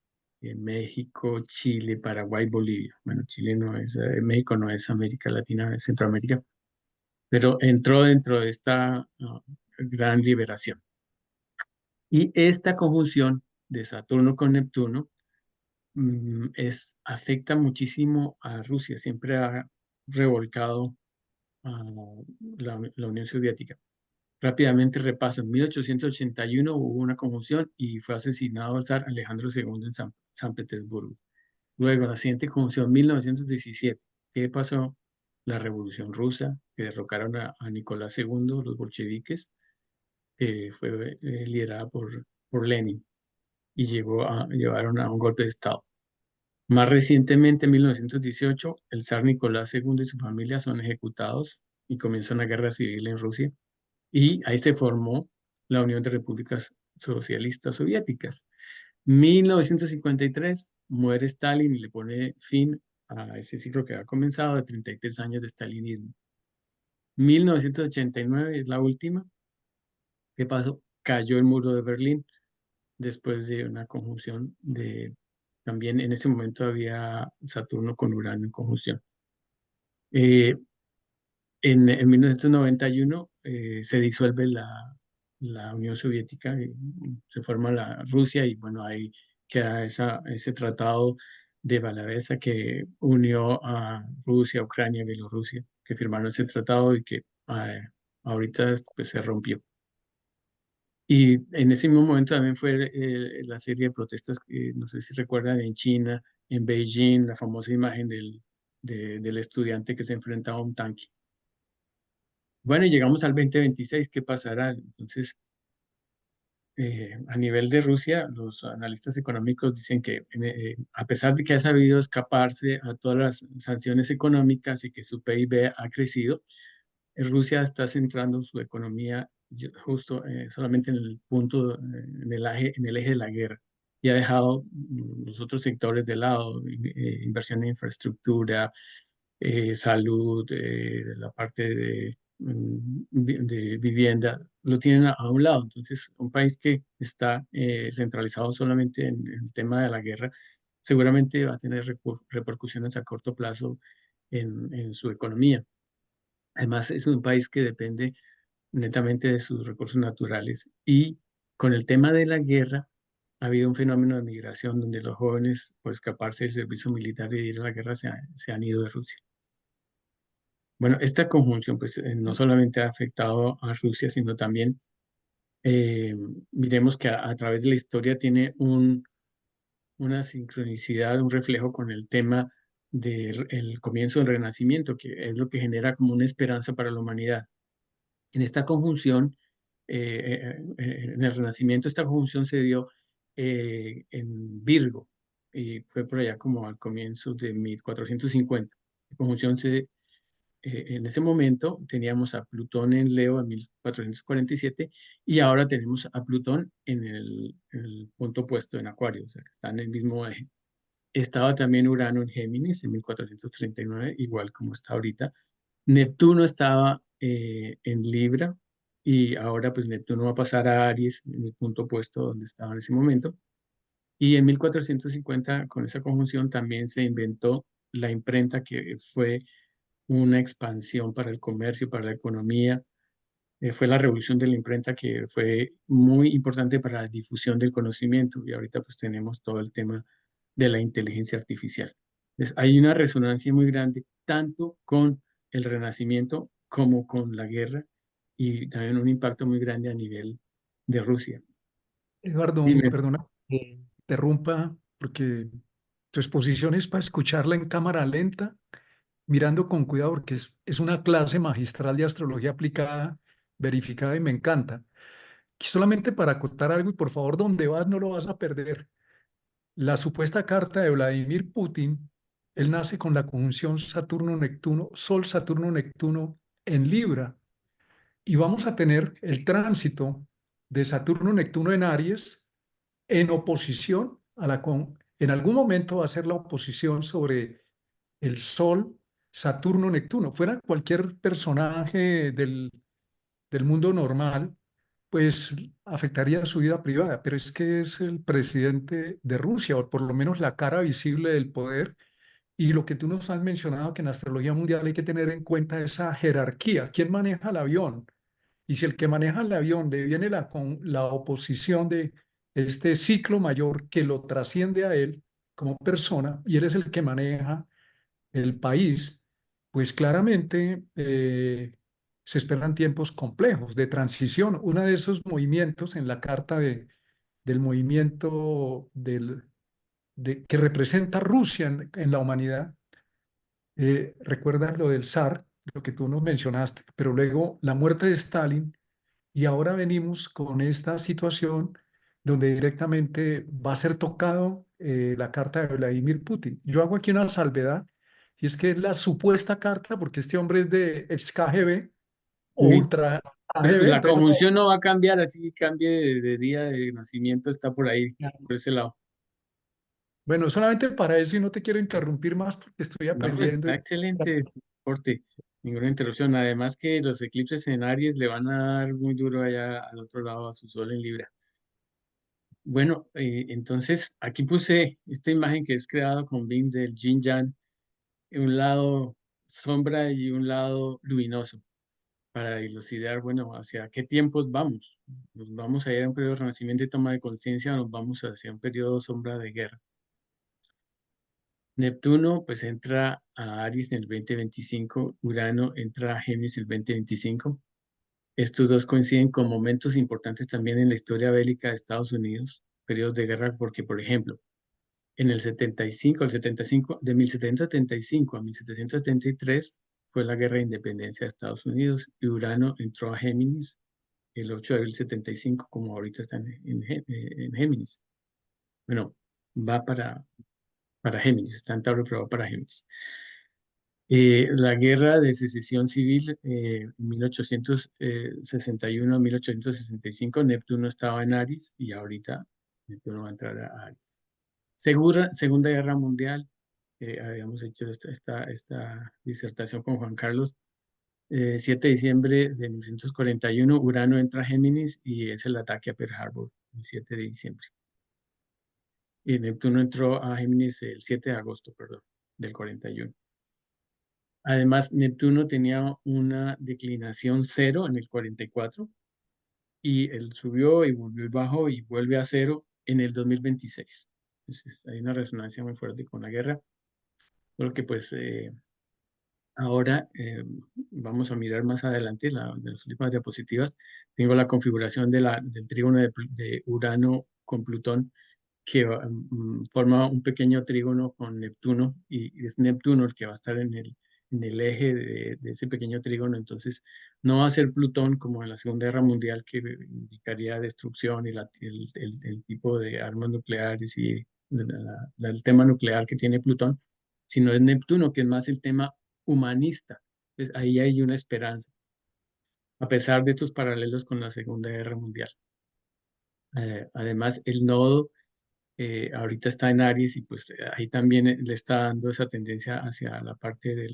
México, Chile, Paraguay, Bolivia. Bueno, Chile no es, México no es América Latina, es Centroamérica. pero entró dentro de esta gran liberación. Y esta conjunción de Saturno con Neptuno afecta muchísimo a Rusia, siempre ha revolcado a la Unión Soviética. Rápidamente repaso, en 1881 hubo una conjunción y fue asesinado el zar Alejandro II en San Petersburgo. Luego, la siguiente conjunción, 1917. ¿Qué pasó? La Revolución Rusa, que derrocaron a Nicolás II, los bolcheviques, que fue liderada por Lenin y llevaron a un golpe de Estado. Más recientemente, en 1918, el zar Nicolás II y su familia son ejecutados y comienza una guerra civil en Rusia. Y ahí se formó la Unión de Repúblicas Socialistas Soviéticas. 1953 muere Stalin y le pone fin a ese ciclo que había comenzado de 33 años de stalinismo. 1989 es la última. ¿Qué pasó? Cayó el muro de Berlín después de una conjunción también en ese momento había Saturno con Urano en conjunción. En 1991 se disuelve la Unión Soviética, y se forma la Rusia y bueno, ahí queda ese tratado de Valavesa que unió a Rusia, Ucrania y Bielorrusia, que firmaron ese tratado y que ahorita pues, se rompió. Y en ese mismo momento también fue la serie de protestas que no sé si recuerdan en China, en Beijing, la famosa imagen del estudiante que se enfrenta a un tanque. Bueno, y llegamos al 2026, ¿qué pasará? Entonces, a nivel de Rusia, los analistas económicos dicen que a pesar de que ha sabido escaparse a todas las sanciones económicas y que su PIB ha crecido, Rusia está centrando su economía justo solamente en el punto, en el eje de la guerra y ha dejado los otros sectores de lado, inversión en infraestructura, salud, la parte de vivienda, lo tienen a un lado. Entonces, un país que está centralizado solamente en el tema de la guerra, seguramente va a tener repercusiones a corto plazo en su economía. Además, es un país que depende netamente de sus recursos naturales y con el tema de la guerra ha habido un fenómeno de migración donde los jóvenes, por escaparse del servicio militar y ir a la guerra, se han ido de Rusia. Bueno, esta conjunción pues no solamente ha afectado a Rusia, sino también miremos que a través de la historia tiene una sincronicidad, un reflejo con el tema del comienzo del Renacimiento, que es lo que genera como una esperanza para la humanidad. En esta conjunción, en el Renacimiento, esta conjunción se dio en Virgo y fue por allá como al comienzo de 1450. La conjunción en ese momento teníamos a Plutón en Leo en 1447 y ahora tenemos a Plutón en el punto opuesto en Acuario, o sea, que está en el mismo eje. Estaba también Urano en Géminis en 1439, igual como está ahorita. Neptuno estaba en Libra y ahora pues Neptuno va a pasar a Aries en el punto opuesto donde estaba en ese momento. Y en 1450 con esa conjunción también se inventó la imprenta que fue una expansión para el comercio, para la economía. Fue la revolución de la imprenta que fue muy importante para la difusión del conocimiento y ahorita pues tenemos todo el tema de la inteligencia artificial. Entonces, hay una resonancia muy grande tanto con el Renacimiento como con la guerra y también un impacto muy grande a nivel de Rusia. Eduardo, Dime. perdona que interrumpa porque tu exposición es para escucharla en cámara lenta, mirando con cuidado porque es una clase magistral de astrología aplicada, verificada y me encanta. Solamente para acotar algo y por favor, donde vas no lo vas a perder. La supuesta carta de Vladimir Putin, él nace con la conjunción Saturno-Neptuno, Sol-Saturno-Neptuno en Libra. Y vamos a tener el tránsito de Saturno-Neptuno en Aries en oposición en algún momento va a ser la oposición sobre el Sol, Saturno, Neptuno. Fuera cualquier personaje del mundo normal, pues afectaría su vida privada, pero es que es el presidente de Rusia, o por lo menos la cara visible del poder, Y lo que tú nos has mencionado, que en astrología mundial hay que tener en cuenta esa jerarquía. ¿Quién maneja el avión? Y si el que maneja el avión le viene la oposición de este ciclo mayor que lo trasciende a él como persona, y él es el que maneja el país, pues claramente se esperan tiempos complejos de transición. Uno de esos movimientos en la carta del movimiento que representa Rusia en la humanidad, recuerdas lo del zar, lo que tú nos mencionaste, pero luego la muerte de Stalin, y ahora venimos con esta situación donde directamente va a ser tocado la carta de Vladimir Putin. Yo hago aquí una salvedad, y es que es la supuesta carta, porque este hombre es de ex KGB o Sí. ultra Pues KGB, la entonces no, conjunción no va a cambiar, así que cambie de día de nacimiento, está por ahí, por ese lado. bueno, solamente para eso, y no te quiero interrumpir más porque estoy No, aprendiendo. está excelente tu reporte, ninguna interrupción. Además que los eclipses en Aries le van a dar muy duro allá al otro lado a su sol en Libra. Bueno, entonces aquí puse esta imagen que es creado con Bing del Yin Yang, un lado sombra y un lado luminoso, para dilucidar, bueno, hacia qué tiempos vamos. ¿Nos vamos a ir a un periodo de renacimiento y toma de conciencia o nos vamos hacia un periodo sombra de guerra? Neptuno pues entra a Aries en el 2025, Urano entra a Géminis el 2025. Estos dos coinciden con momentos importantes también en la historia bélica de Estados Unidos, periodos de guerra, porque por ejemplo, en el 75, de 1775 a 1773 fue la guerra de independencia de Estados Unidos y Urano entró a Géminis el 8 de abril 75, como ahorita están en Géminis. Bueno, va para Géminis, está en Tauro, pero va para Géminis. La guerra de secesión civil, 1861 a 1865, Neptuno estaba en Aries y ahorita Neptuno va a entrar a Aries. Segunda Guerra Mundial, habíamos hecho esta disertación con Juan Carlos. 7 de diciembre de 1941, Urano entra a Géminis y es el ataque a Pearl Harbor, el 7 de diciembre. Y Neptuno entró a Géminis el 7 de agosto, perdón, del 41. Además, Neptuno tenía una declinación cero en el 44 y él subió y volvió y bajó y vuelve a cero en el 2026. Entonces, hay una resonancia muy fuerte con la guerra, porque pues ahora vamos a mirar más adelante de las últimas diapositivas. Tengo la configuración del trígono de Urano con Plutón que forma un pequeño trígono con Neptuno y es Neptuno el que va a estar en el eje de ese pequeño trígono. Entonces no va a ser Plutón como en la Segunda Guerra Mundial que indicaría destrucción y el tipo de armas nucleares y el tema nuclear que tiene Plutón, sino es Neptuno que es más el tema humanista. Entonces, ahí hay una esperanza, a pesar de estos paralelos con la Segunda Guerra Mundial. Además, el nodo ahorita está en Aries y pues ahí también le está dando esa tendencia hacia la parte de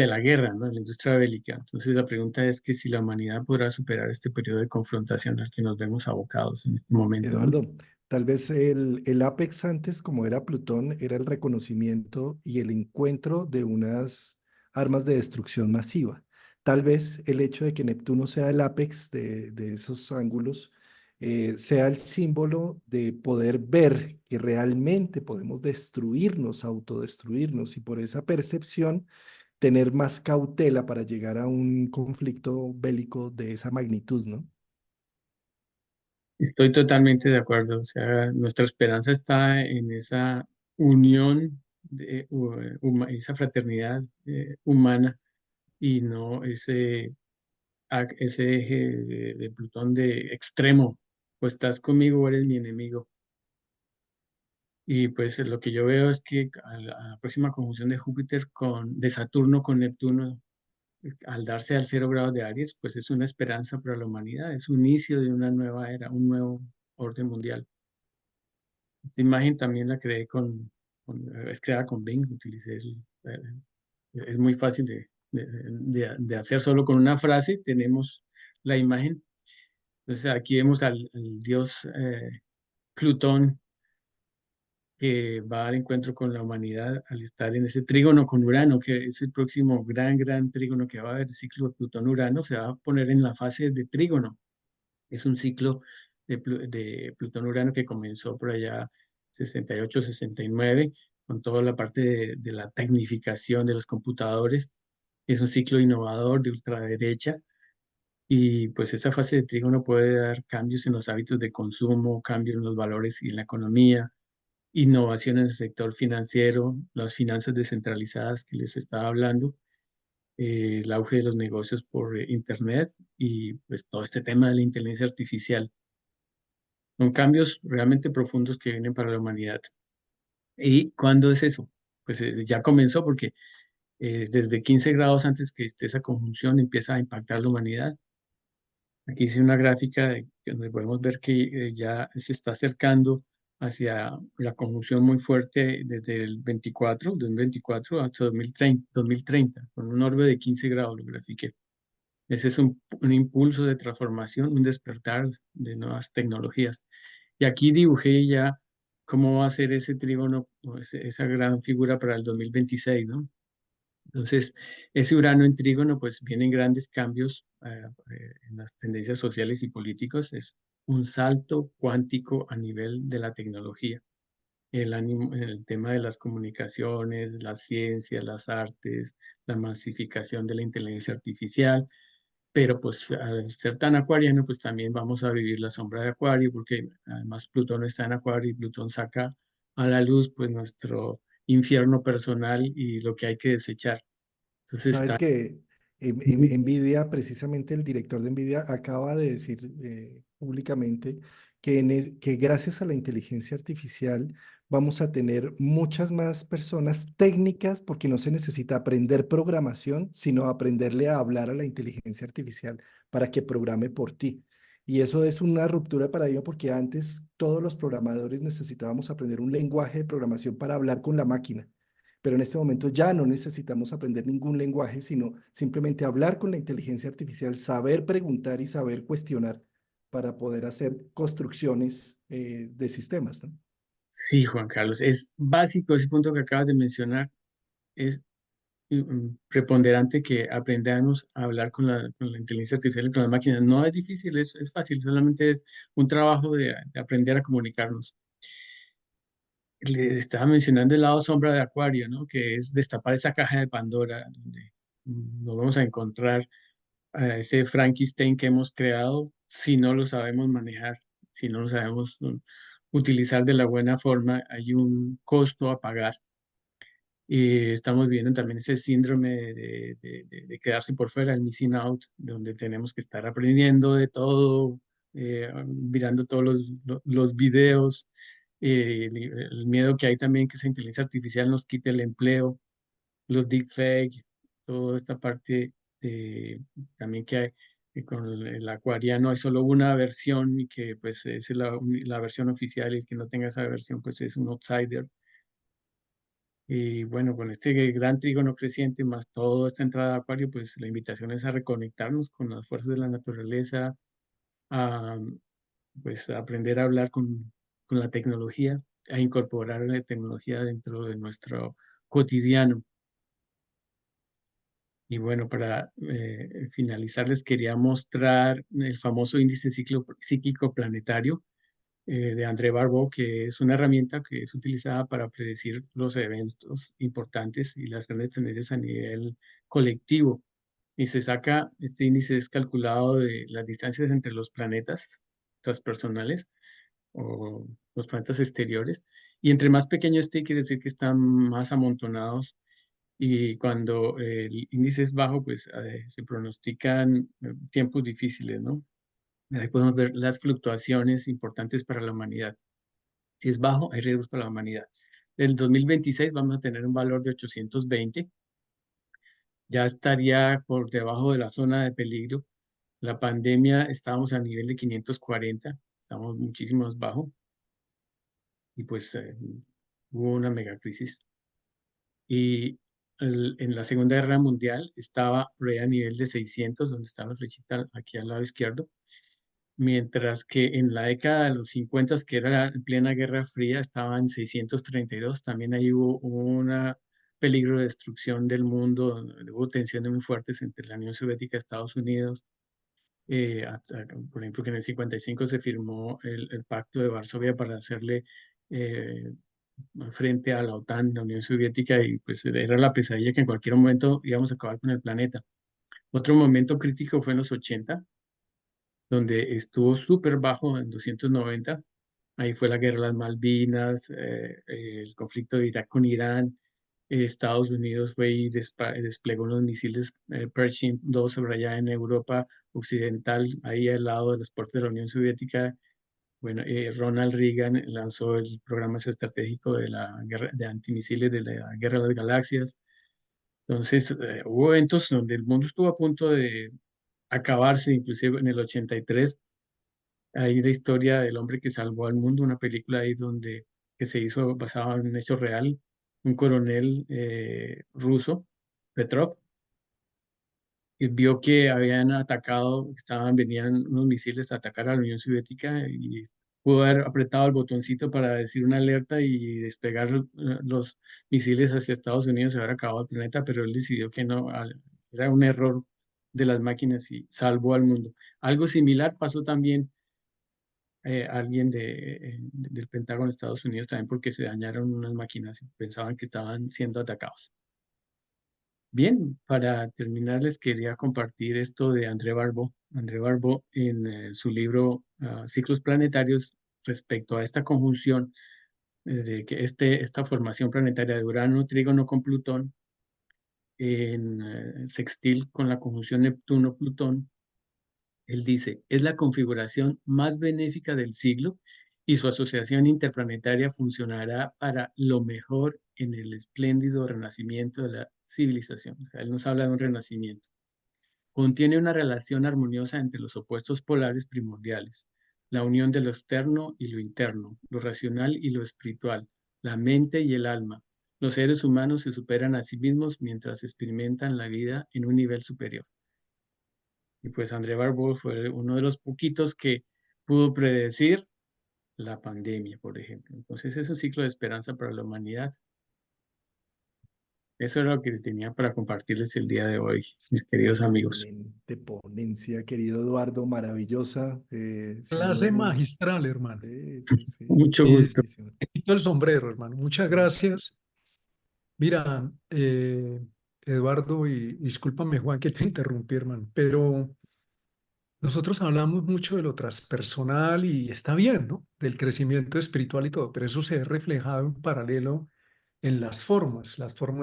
la guerra, ¿no? De la industria bélica. Entonces la pregunta es que si la humanidad podrá superar este periodo de confrontación al que nos vemos abocados en este momento, ¿no? Eduardo, tal vez el Apex antes, como era Plutón, era el reconocimiento y el encuentro de unas armas de destrucción masiva. Tal vez el hecho de que Neptuno sea el Apex de esos ángulos sea el símbolo de poder ver que realmente podemos destruirnos, autodestruirnos y por esa percepción tener más cautela para llegar a un conflicto bélico de esa magnitud, ¿no? Estoy totalmente de acuerdo. O sea, nuestra esperanza está en esa unión, esa fraternidad humana y no ese eje de Plutón de extremo. O estás conmigo o eres mi enemigo. Y pues lo que yo veo es que a la próxima conjunción de Júpiter de Saturno con Neptuno, al darse al 0 grados de Aries, pues es una esperanza para la humanidad, es un inicio de una nueva era, un nuevo orden mundial. Esta imagen también la creé es creada con Bing, es muy fácil de hacer solo con una frase, tenemos la imagen. Entonces aquí vemos al dios Plutón que va al encuentro con la humanidad al estar en ese trígono con Urano, que es el próximo gran trígono que va a haber, el ciclo de Plutón-Urano, se va a poner en la fase de trígono. Es un ciclo de Plutón-Urano que comenzó por allá 68, 69, con toda la parte de la tecnificación de los computadores. Es un ciclo innovador de ultraderecha y pues esa fase de trígono puede dar cambios en los hábitos de consumo, cambios en los valores y en la economía, innovación en el sector financiero, las finanzas descentralizadas que les estaba hablando, el auge de los negocios por Internet y pues todo este tema de la inteligencia artificial. Son cambios realmente profundos que vienen para la humanidad. ¿Y cuándo es eso? Pues ya comenzó porque desde 15 grados antes que esté esa conjunción empieza a impactar la humanidad. Aquí hice una gráfica donde podemos ver que ya se está acercando hacia la conjunción muy fuerte desde el 2024 hasta 2030, con un orbe de 15 grados, lo grafiqué. Ese es un impulso de transformación, un despertar de nuevas tecnologías. Y aquí dibujé ya cómo va a ser ese trígono, o esa gran figura para el 2026, ¿no? Entonces, ese Urano en trígono, pues vienen grandes cambios en las tendencias sociales y políticas. Es un salto cuántico a nivel de la tecnología. En el tema de las comunicaciones, la ciencia, las artes, la masificación de la inteligencia artificial, pero pues al ser tan acuariano, pues también vamos a vivir la sombra de Acuario, porque además Plutón está en Acuario y Plutón saca a la luz pues nuestro infierno personal y lo que hay que desechar. Entonces Sabes está... que Nvidia, precisamente el director de Nvidia, acaba de decir públicamente que, que gracias a la inteligencia artificial vamos a tener muchas más personas técnicas porque no se necesita aprender programación, sino aprenderle a hablar a la inteligencia artificial para que programe por ti. Y eso es una ruptura de paradigma porque antes todos los programadores necesitábamos aprender un lenguaje de programación para hablar con la máquina, pero en este momento ya no necesitamos aprender ningún lenguaje, sino simplemente hablar con la inteligencia artificial, saber preguntar y saber cuestionar para poder hacer construcciones de sistemas, ¿no? Sí, Juan Carlos, es básico ese punto que acabas de mencionar. Es preponderante que aprendamos a hablar con la inteligencia artificial y con las máquinas. No es difícil, es fácil, solamente es un trabajo de aprender a comunicarnos. Les estaba mencionando el lado sombra de Acuario, ¿no? Que es destapar esa caja de Pandora, donde nos vamos a encontrar a ese Frankenstein que hemos creado si no lo sabemos manejar, si no lo sabemos utilizar de la buena forma, hay un costo a pagar. Y estamos viendo también ese síndrome de quedarse por fuera, el missing out, donde tenemos que estar aprendiendo de todo, mirando todos los videos, el miedo que hay también que esa inteligencia artificial nos quite el empleo, los deepfake, toda esta parte también que hay con el acuariano hay solo una versión y que pues es la versión oficial y el que no tenga esa versión pues es un outsider. Y bueno, con este gran trígono creciente más toda esta entrada de Acuario, pues la invitación es a reconectarnos con las fuerzas de la naturaleza, a pues a aprender a hablar con la tecnología, a incorporar la tecnología dentro de nuestro cotidiano. Y bueno, para finalizar, les quería mostrar el famoso índice cíclico planetario de André Barbeau, que es una herramienta que es utilizada para predecir los eventos importantes y las grandes tendencias a nivel colectivo. Y se saca, este índice es calculado de las distancias entre los planetas transpersonales o los planetas exteriores. Y entre más pequeño esté, quiere decir que están más amontonados. Y cuando el índice es bajo, pues se pronostican tiempos difíciles, ¿no? Ahí podemos ver las fluctuaciones importantes para la humanidad. Si es bajo, hay riesgos para la humanidad. En el 2026 vamos a tener un valor de 820. Ya estaría por debajo de la zona de peligro. La pandemia estábamos a nivel de 540, estamos muchísimo más bajo y pues hubo una megacrisis. Y en la Segunda Guerra Mundial estaba por ahí a nivel de 600, donde está la flechita aquí al lado izquierdo. mientras que en la década de los 50, que era la plena Guerra Fría, estaba en 632. También ahí hubo un peligro de destrucción del mundo, donde hubo tensiones muy fuertes entre la Unión Soviética y Estados Unidos. Por ejemplo, que en el 55 se firmó el Pacto de Varsovia para hacerle eh, frente a la OTAN, la Unión Soviética, y pues era la pesadilla que en cualquier momento íbamos a acabar con el planeta. Otro momento crítico fue en los 80, donde estuvo súper bajo en 290. Ahí fue la guerra de las Malvinas, el conflicto de Irak con Irán. Estados Unidos fue y desplegó unos misiles Pershing 2 sobre allá en Europa Occidental, ahí al lado de los puertos de la Unión Soviética. Bueno, Ronald Reagan lanzó el programa estratégico de la guerra de antimisiles de la Guerra de las Galaxias. Entonces, hubo eventos donde el mundo estuvo a punto de acabarse, inclusive en el 83. Hay la historia del hombre que salvó al mundo, una película ahí donde que se hizo basada en un hecho real, un coronel ruso, Petrov, y vio que habían atacado, venían unos misiles a atacar a la Unión Soviética y pudo haber apretado el botoncito para decir una alerta y despegar los misiles hacia Estados Unidos y haber acabado el planeta, pero él decidió que no, era un error de las máquinas y salvó al mundo. Algo similar pasó también alguien del Pentágono de Estados Unidos también porque se dañaron unas máquinas y pensaban que estaban siendo atacados. Bien, para terminar les quería compartir esto de André Barbeau. André Barbeau en su libro Ciclos Planetarios respecto a esta conjunción de que esta formación planetaria de Urano, Trígono con Plutón en sextil con la conjunción Neptuno-Plutón. Él dice, es la configuración más benéfica del siglo y su asociación interplanetaria funcionará para lo mejor en el espléndido renacimiento de la civilización. O sea, él nos habla de un renacimiento. Contiene una relación armoniosa entre los opuestos polares primordiales, la unión de lo externo y lo interno, lo racional y lo espiritual, la mente y el alma. Los seres humanos se superan a sí mismos mientras experimentan la vida en un nivel superior. Y pues André Barbeau fue uno de los poquitos que pudo predecir la pandemia, por ejemplo. Entonces es un ciclo de esperanza para la humanidad. Eso era lo que tenía para compartirles el día de hoy, mis queridos amigos. Excelente ponencia, querido Eduardo, maravillosa. Sin duda Clase alguna. magistral, hermano. Sí, sí, sí. Mucho gusto. Me Muchísimo. quito el sombrero, hermano. Muchas gracias. Mira, Eduardo, y discúlpame, Juan, que te interrumpí, hermano, pero nosotros hablamos mucho de lo transpersonal y está bien, ¿no? Del crecimiento espiritual y todo, pero eso se ve reflejado en paralelo en las formas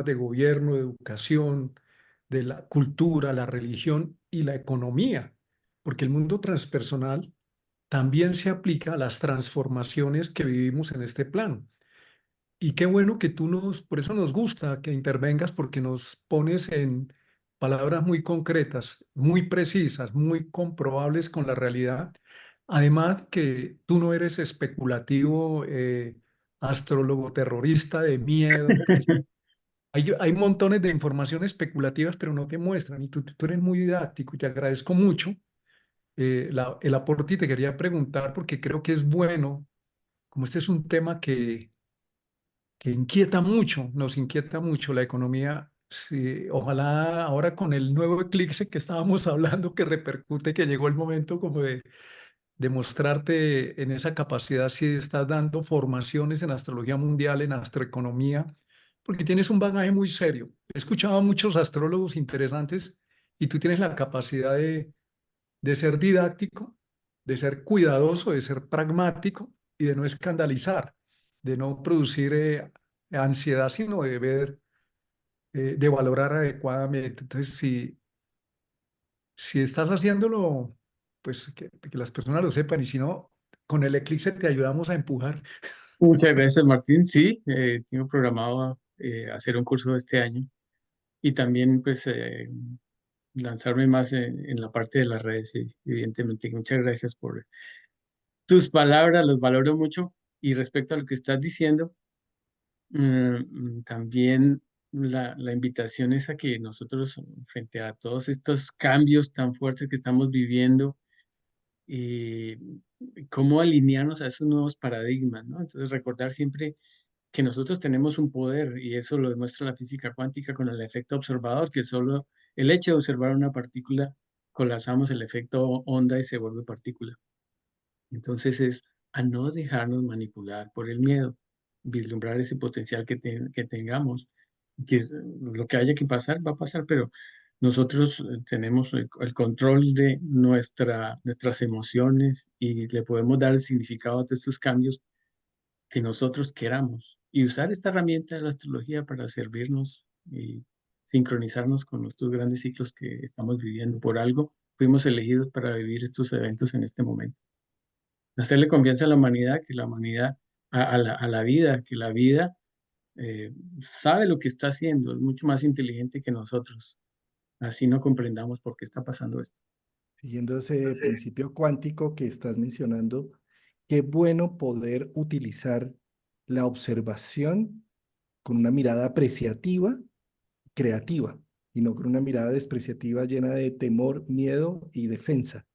de gobierno, de educación, de la cultura, la religión y la economía, porque el mundo transpersonal también se aplica a las transformaciones que vivimos en este plano. Y qué bueno que por eso nos gusta que intervengas, porque nos pones en palabras muy concretas, muy precisas, muy comprobables con la realidad. Además que tú no eres especulativo, astrólogo terrorista de miedo, porque hay montones de información especulativas, pero no te muestran. Y tú eres muy didáctico y te agradezco mucho el aporte y te quería preguntar, porque creo que es bueno, como este es un tema que inquieta mucho, nos inquieta mucho la economía. Sí, ojalá ahora con el nuevo eclipse que estábamos hablando, que repercute, que llegó el momento como de mostrarte en esa capacidad, si estás dando formaciones en astrología mundial, en astroeconomía, porque tienes un bagaje muy serio. He escuchado a muchos astrólogos interesantes y tú tienes la capacidad de ser didáctico, de ser cuidadoso, de ser pragmático y de no escandalizar, de no producir ansiedad, sino de ver, de valorar adecuadamente. Entonces, si estás haciéndolo, pues que las personas lo sepan y si no, con el eclipse te ayudamos a empujar. Muchas gracias, Martín. Sí, tengo programado hacer un curso este año y también pues lanzarme más en la parte de las redes, evidentemente. Muchas gracias por tus palabras, los valoro mucho. Y respecto a lo que estás diciendo, también la invitación es a que nosotros, frente a todos estos cambios tan fuertes que estamos viviendo, y cómo alinearnos a esos nuevos paradigmas, ¿no? Entonces, recordar siempre que nosotros tenemos un poder y eso lo demuestra la física cuántica con el efecto observador, que solo el hecho de observar una partícula colapsamos el efecto onda y se vuelve partícula. Entonces es a no dejarnos manipular por el miedo, vislumbrar ese potencial que tengamos, que lo que haya que pasar va a pasar, pero nosotros tenemos el control de nuestras emociones y le podemos dar el significado a todos estos cambios que nosotros queramos y usar esta herramienta de la astrología para servirnos y sincronizarnos con nuestros grandes ciclos que estamos viviendo. Por algo fuimos elegidos para vivir estos eventos en este momento. Hacerle confianza a la humanidad, que la humanidad, a la vida, que la vida sabe lo que está haciendo, es mucho más inteligente que nosotros. Así no comprendamos por qué está pasando esto. Siguiendo ese principio cuántico que estás mencionando, qué bueno poder utilizar la observación con una mirada apreciativa, creativa, y no con una mirada despreciativa llena de temor, miedo y defensa,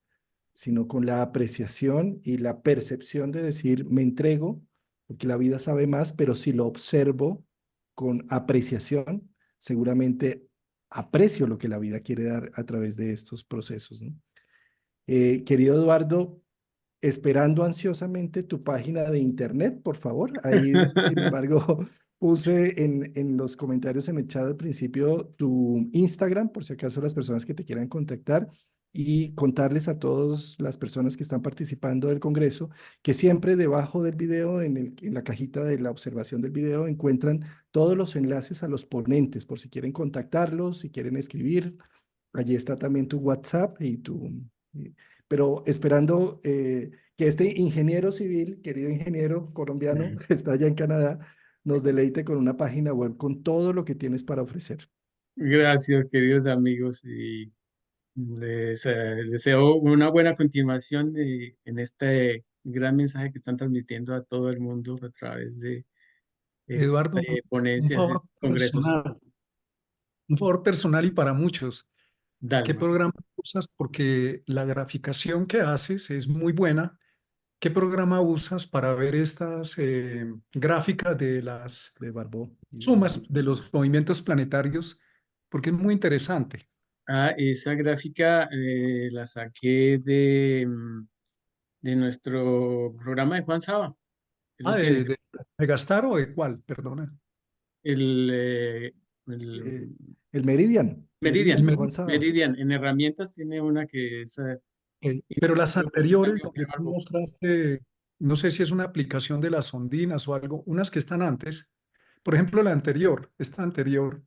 sino con la apreciación y la percepción de decir, me entrego, porque la vida sabe más, pero si lo observo con apreciación, seguramente aprecio lo que la vida quiere dar a través de estos procesos, ¿no? Querido Eduardo, esperando ansiosamente tu página de internet, por favor. Ahí, sin embargo, puse en los comentarios en el chat al principio tu Instagram, por si acaso las personas que te quieran contactar y contarles a todas las personas que están participando del Congreso que siempre debajo del video, en la cajita de la observación del video, encuentran todos los enlaces a los ponentes, por si quieren contactarlos, si quieren escribir. Allí está también tu WhatsApp pero esperando que este ingeniero civil, querido ingeniero colombiano que está allá en Canadá, nos deleite con una página web con todo lo que tienes para ofrecer. Gracias, queridos amigos, y les deseo una buena continuación en este gran mensaje que están transmitiendo a todo el mundo a través de Eduardo, un ponencias, favor congresos. personal, un favor personal y para muchos. Dale, ¿Qué Martín. programa usas? Porque la graficación que haces es muy buena. ¿Qué programa usas para ver estas gráficas de las De Barbó. sumas de los movimientos planetarios? Porque es muy interesante. Esa gráfica la saqué de nuestro programa de Juan Saba. Él lo Ah, tiene. de gastar o de cuál, perdona. El, eh, Eh, el el Meridian, El Meridian de me- Juan Saba. Meridian. En herramientas tiene una que es Pero índice las de anteriores cambio donde tú Barbo. mostraste, no sé si es una aplicación de las ondinas o algo, unas que están antes, por ejemplo, la anterior, esta anterior,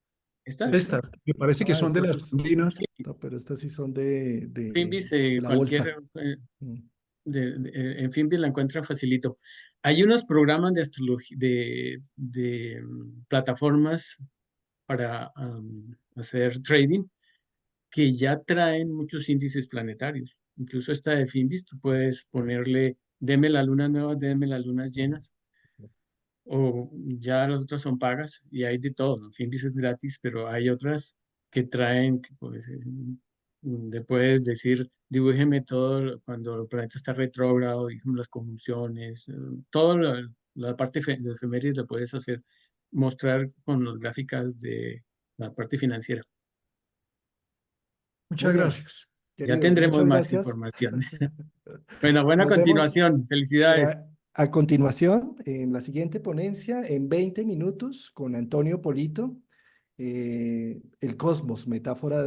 ¿Estas? Esta. estas, me parece que son de Estas las sí, ondinas. no, pero estas sí son de, Fimbis, de la cualquier, bolsa. Mm. en Fimbis la encuentran facilito. Hay unos programas de astrología, plataformas para hacer trading que ya traen muchos índices planetarios. Incluso esta de Fimbis, tú puedes ponerle, deme las lunas nuevas, deme las lunas llenas, o ya las otras son pagas y hay de todo, ¿no? Fimbis es gratis, pero hay otras que traen, que, pues, le puedes decir, dibújeme todo cuando el planeta está retrógrado, dibújeme las conjunciones, toda la parte de efemérides la puedes hacer, mostrar con las gráficas de la parte financiera. Muy Muchas bien, gracias. Ya queridos, tendremos muchas más gracias. información. Bueno, buena Nos vemos continuación. Felicidades. a continuación en la siguiente ponencia en 20 minutos con Antonio Polito, el cosmos, metáfora